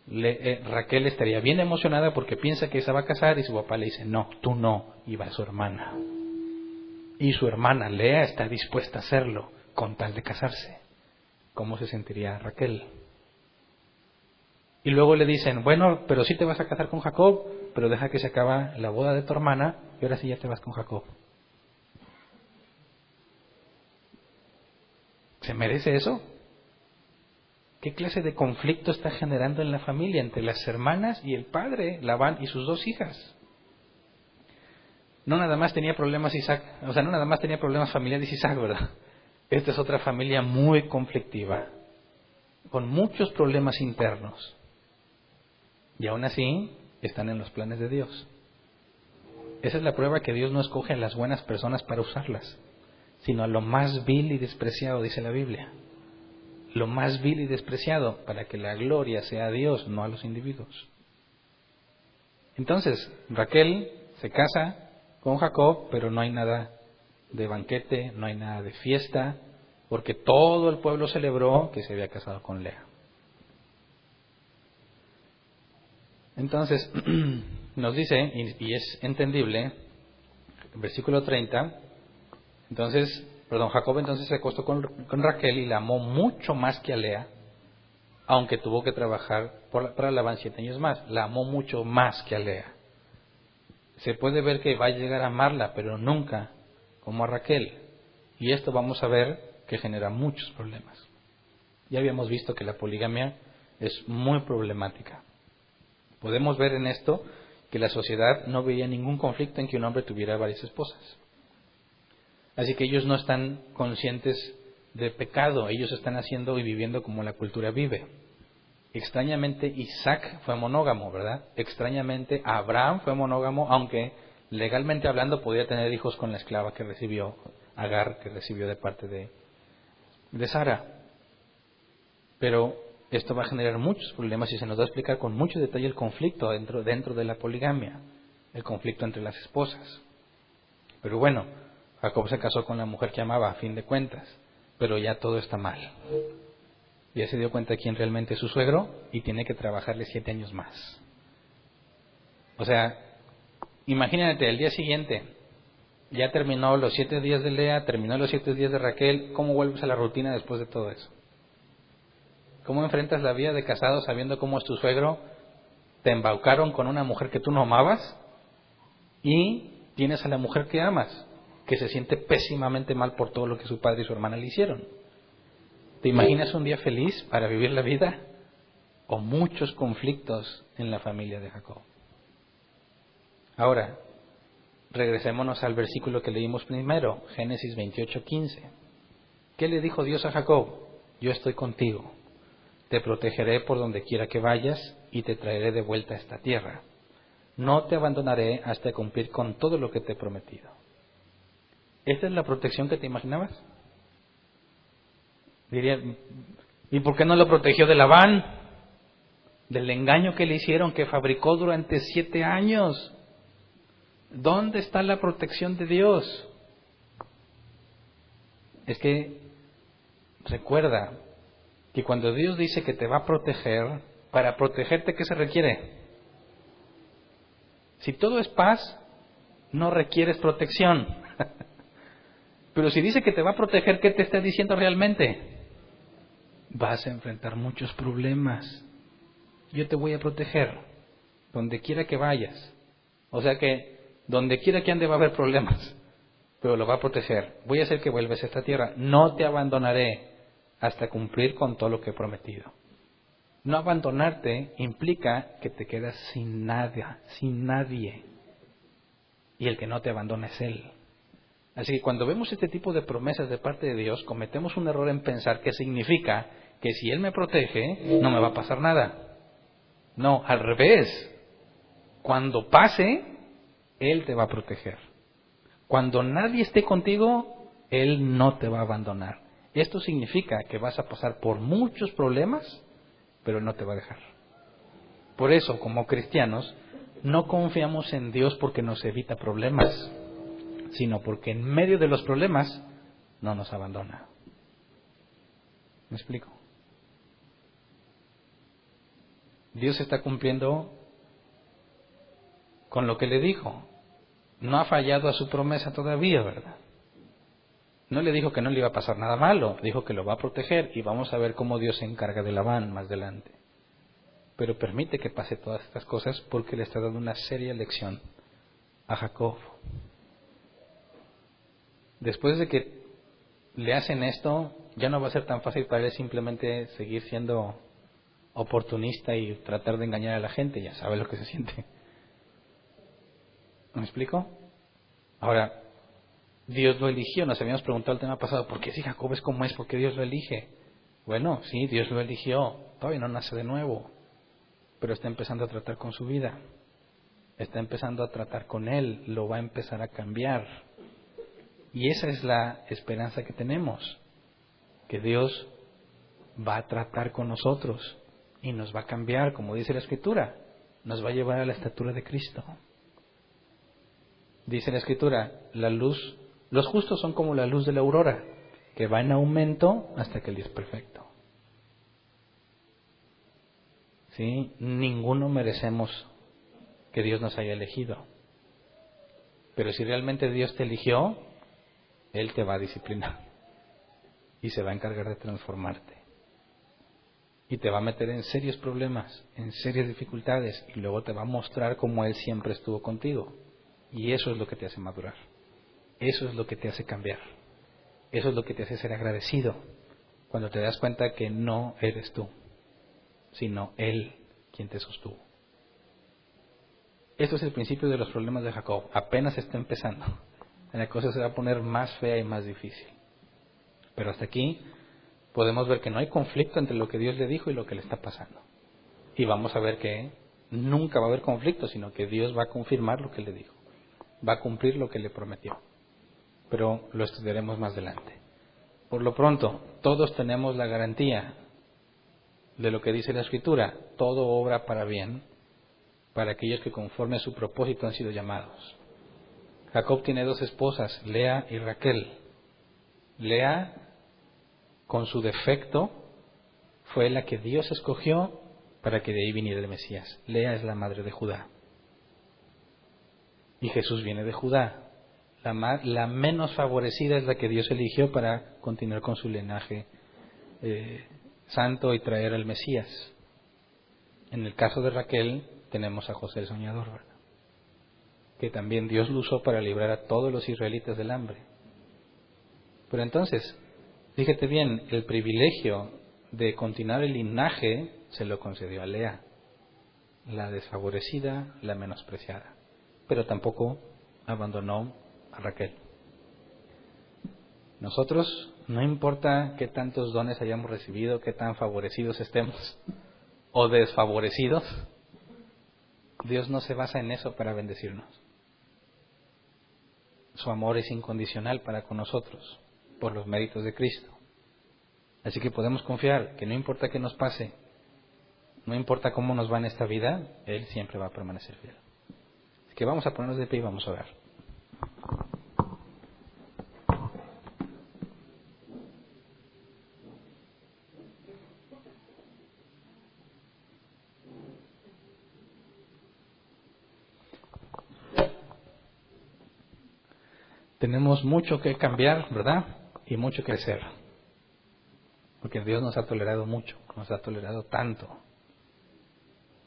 Raquel estaría bien emocionada porque piensa que se va a casar y su papá le dice, no, tú no, y va su hermana. Y su hermana Lea está dispuesta a hacerlo con tal de casarse. ¿Cómo se sentiría Raquel? Y luego le dicen, bueno, pero sí te vas a casar con Jacob, pero deja que se acaba la boda de tu hermana y ahora sí ya te vas con Jacob. ¿Se merece eso? ¿Qué clase de conflicto está generando en la familia entre las hermanas y el padre, Labán y sus dos hijas? No nada más tenía problemas Isaac, no nada más tenía problemas familiares Isaac, ¿verdad? Esta es otra familia muy conflictiva, con muchos problemas internos. Y aún así, están en los planes de Dios. Esa es la prueba que Dios no escoge a las buenas personas para usarlas, sino a lo más vil y despreciado, dice la Biblia. Lo más vil y despreciado, para que la gloria sea a Dios, no a los individuos. Entonces, Raquel se casa con Jacob, pero no hay nada de banquete, no hay nada de fiesta, porque todo el pueblo celebró que se había casado con Lea. Entonces, nos dice, y es entendible, versículo 30, Jacob entonces se acostó con Raquel y la amó mucho más que a Lea, aunque tuvo que trabajar para Labán 7 años más. La amó mucho más que a Lea. Se puede ver que va a llegar a amarla, pero nunca como a Raquel. Y esto vamos a ver que genera muchos problemas. Ya habíamos visto que la poligamia es muy problemática. Podemos ver en esto que la sociedad no veía ningún conflicto en que un hombre tuviera varias esposas. Así que ellos no están conscientes de pecado, ellos están haciendo y viviendo como la cultura vive. Extrañamente Isaac fue monógamo, ¿verdad? Extrañamente Abraham fue monógamo, aunque legalmente hablando podía tener hijos con la esclava que recibió, Agar, que recibió de parte de Sara. Pero esto va a generar muchos problemas y se nos va a explicar con mucho detalle el conflicto dentro de la poligamia, el conflicto entre las esposas. Pero bueno, Jacob se casó con la mujer que amaba a fin de cuentas, pero ya todo está mal. Ya se dio cuenta de quién realmente es su suegro y tiene que trabajarle 7 años más. O sea, imagínate, el día siguiente, ya terminó los 7 días de Lea, terminó los 7 días de Raquel, ¿cómo vuelves a la rutina después de todo eso? ¿Cómo enfrentas la vida de casado sabiendo cómo es tu suegro? Te embaucaron con una mujer que tú no amabas y tienes a la mujer que amas, que se siente pésimamente mal por todo lo que su padre y su hermana le hicieron. ¿Te imaginas un día feliz para vivir la vida? O muchos conflictos en la familia de Jacob. Ahora, regresémonos al versículo que leímos primero, Génesis 28:15. ¿Qué le dijo Dios a Jacob? Yo estoy contigo. Te protegeré por donde quiera que vayas y te traeré de vuelta a esta tierra. No te abandonaré hasta cumplir con todo lo que te he prometido. ¿Esta es la protección que te imaginabas? Diría, ¿y por qué no lo protegió de Labán? Del engaño que le hicieron, que fabricó durante 7 años. ¿Dónde está la protección de Dios? Es que recuerda que cuando Dios dice que te va a proteger, para protegerte, ¿qué se requiere? Si todo es paz, no requieres protección. Pero si dice que te va a proteger, ¿qué te está diciendo realmente? Vas a enfrentar muchos problemas. Yo te voy a proteger donde quiera que vayas. O sea que donde quiera que ande va a haber problemas, pero lo va a proteger. Voy a hacer que vuelvas a esta tierra. No te abandonaré hasta cumplir con todo lo que he prometido. No abandonarte implica que te quedas sin nada, sin nadie. Y el que no te abandona es Él. Así que cuando vemos este tipo de promesas de parte de Dios, cometemos un error en pensar que significa que si Él me protege, no me va a pasar nada. No, al revés. Cuando pase, Él te va a proteger. Cuando nadie esté contigo, Él no te va a abandonar. Esto significa que vas a pasar por muchos problemas, pero Él no te va a dejar. Por eso, como cristianos, no confiamos en Dios porque nos evita problemas, sino porque en medio de los problemas no nos abandona. ¿Me explico? Dios está cumpliendo con lo que le dijo. No ha fallado a su promesa todavía, ¿verdad? No le dijo que no le iba a pasar nada malo, dijo que lo va a proteger y vamos a ver cómo Dios se encarga de Labán más adelante. Pero permite que pase todas estas cosas porque le está dando una seria lección a Jacob. Después de que le hacen esto, ya no va a ser tan fácil para él simplemente seguir siendo oportunista y tratar de engañar a la gente, ya sabe lo que se siente. ¿Me explico? Ahora, Dios lo eligió, nos habíamos preguntado el tema pasado, ¿por qué si Jacob es como es? ¿Por qué Dios lo elige? Bueno, sí, Dios lo eligió, todavía no nace de nuevo, pero está empezando a tratar con su vida, está empezando a tratar con él, lo va a empezar a cambiar. Y esa es la esperanza que tenemos, que Dios va a tratar con nosotros y nos va a cambiar, como dice la Escritura, nos va a llevar a la estatura de Cristo. Dice la Escritura, la luz, los justos son como la luz de la aurora, que va en aumento hasta que el día es perfecto. ¿Sí? Ninguno merecemos que Dios nos haya elegido. Pero si realmente Dios te eligió, Él te va a disciplinar y se va a encargar de transformarte. Y te va a meter en serios problemas, en serias dificultades, y luego te va a mostrar cómo Él siempre estuvo contigo. Y eso es lo que te hace madurar. Eso es lo que te hace cambiar. Eso es lo que te hace ser agradecido. Cuando te das cuenta que no eres tú, sino Él quien te sostuvo. Esto es el principio de los problemas de Jacob. Apenas está empezando. La cosa se va a poner más fea y más difícil. Pero hasta aquí podemos ver que no hay conflicto entre lo que Dios le dijo y lo que le está pasando. Y vamos a ver que nunca va a haber conflicto, sino que Dios va a confirmar lo que le dijo. Va a cumplir lo que le prometió. Pero lo estudiaremos más adelante. Por lo pronto, todos tenemos la garantía de lo que dice la Escritura. Todo obra para bien para aquellos que conforme a su propósito han sido llamados. Jacob tiene dos esposas, Lea y Raquel. Lea, con su defecto, fue la que Dios escogió para que de ahí viniera el Mesías. Lea es la madre de Judá. Y Jesús viene de Judá. La menos favorecida es la que Dios eligió para continuar con su linaje santo y traer al Mesías. En el caso de Raquel tenemos a José el soñador, ¿verdad? Que también Dios lo usó para librar a todos los israelitas del hambre. Pero entonces, fíjate bien, el privilegio de continuar el linaje se lo concedió a Lea, la desfavorecida, la menospreciada. Pero tampoco abandonó a Raquel. Nosotros, no importa qué tantos dones hayamos recibido, qué tan favorecidos estemos o desfavorecidos, Dios no se basa en eso para bendecirnos. Su amor es incondicional para con nosotros, por los méritos de Cristo. Así que podemos confiar que no importa qué nos pase, no importa cómo nos va en esta vida, Él siempre va a permanecer fiel. Así que vamos a ponernos de pie y vamos a orar. Tenemos mucho que cambiar, ¿verdad? Y mucho que hacer. Porque Dios nos ha tolerado mucho, nos ha tolerado tanto.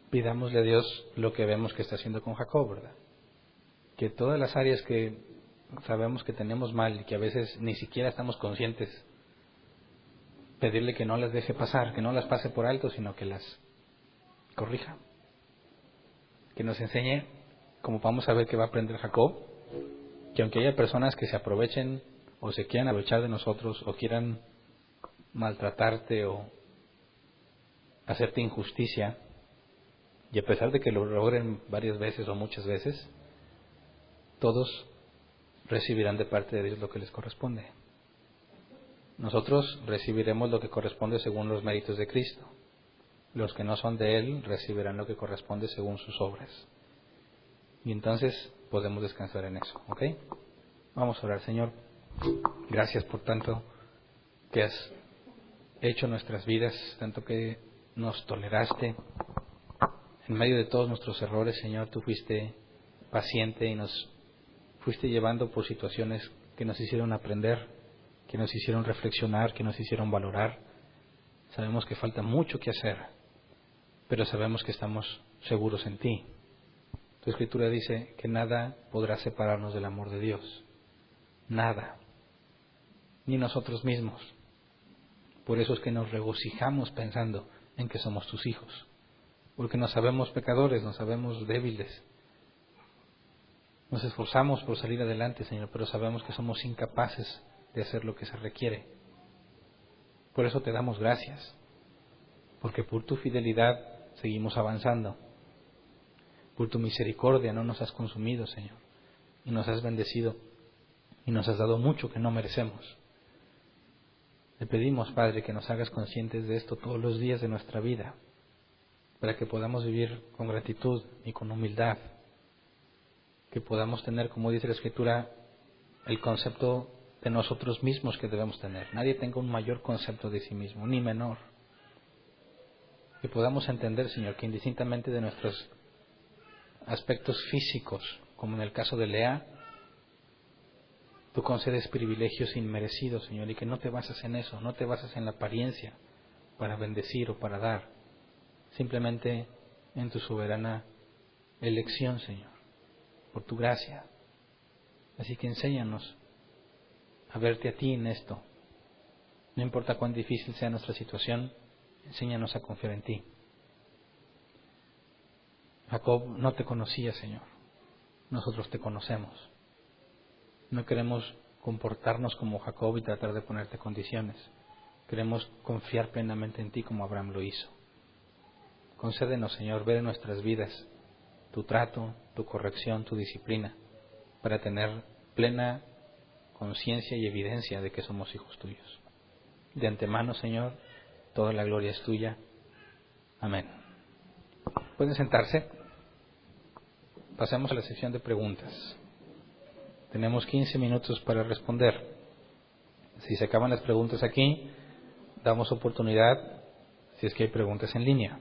Pidámosle a Dios lo que vemos que está haciendo con Jacob, ¿verdad? Que todas las áreas que sabemos que tenemos mal y que a veces ni siquiera estamos conscientes, pedirle que no las deje pasar, que no las pase por alto, sino que las corrija. Que nos enseñe, como vamos a ver que va a aprender Jacob, que aunque haya personas que se aprovechen o se quieran aprovechar de nosotros o quieran maltratarte o hacerte injusticia, y a pesar de que lo logren varias veces o muchas veces, todos recibirán de parte de Dios lo que les corresponde. Nosotros recibiremos lo que corresponde según los méritos de Cristo. Los que no son de Él recibirán lo que corresponde según sus obras. Y entonces podemos descansar en eso, ¿ok? Vamos a orar. Señor, gracias por tanto que has hecho nuestras vidas, tanto que nos toleraste. En medio de todos nuestros errores, Señor, tú fuiste paciente y nos fuiste llevando por situaciones que nos hicieron aprender, que nos hicieron reflexionar, que nos hicieron valorar. Sabemos que falta mucho que hacer, pero sabemos que estamos seguros en ti. Tu Escritura dice que nada podrá separarnos del amor de Dios. Nada. Ni nosotros mismos. Por eso es que nos regocijamos pensando en que somos tus hijos. Porque nos sabemos pecadores, nos sabemos débiles. Nos esforzamos por salir adelante, Señor, pero sabemos que somos incapaces de hacer lo que se requiere. Por eso te damos gracias. Porque por tu fidelidad seguimos avanzando. Por tu misericordia no nos has consumido, Señor. Y nos has bendecido. Y nos has dado mucho que no merecemos. Te pedimos, Padre, que nos hagas conscientes de esto todos los días de nuestra vida, para que podamos vivir con gratitud y con humildad, que podamos tener, como dice la Escritura, el concepto de nosotros mismos que debemos tener. Nadie tenga un mayor concepto de sí mismo, ni menor. Que podamos entender, Señor, que indistintamente de nuestros aspectos físicos, como en el caso de Lea, tú concedes privilegios inmerecidos, Señor, y que no te basas en eso, no te basas en la apariencia para bendecir o para dar, simplemente en tu soberana elección, Señor, por tu gracia. Así que enséñanos a verte a ti en esto. No importa cuán difícil sea nuestra situación, enséñanos a confiar en ti. Jacob no te conocía, Señor. Nosotros te conocemos. No queremos comportarnos como Jacob y tratar de ponerte condiciones. Queremos confiar plenamente en ti como Abraham lo hizo. Concédenos, Señor, ver en nuestras vidas tu trato, tu corrección, tu disciplina, para tener plena conciencia y evidencia de que somos hijos tuyos. De antemano, Señor, toda la gloria es tuya. Amén. Pueden sentarse. Pasemos a la sección de preguntas. Tenemos 15 minutos para responder. Si se acaban las preguntas aquí, damos oportunidad si es que hay preguntas en línea.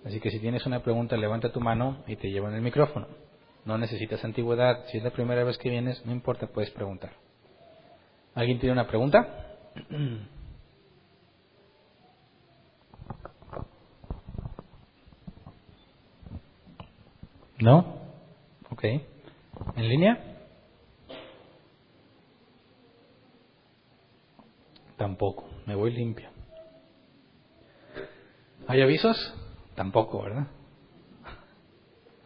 Así que si tienes una pregunta, levanta tu mano y te llevan el micrófono. No necesitas antigüedad. Si es la primera vez que vienes, no importa, puedes preguntar. ¿Alguien tiene una pregunta? ¿No? Ok. ¿En línea? Tampoco. Me voy limpio. ¿Hay avisos? Tampoco, ¿verdad?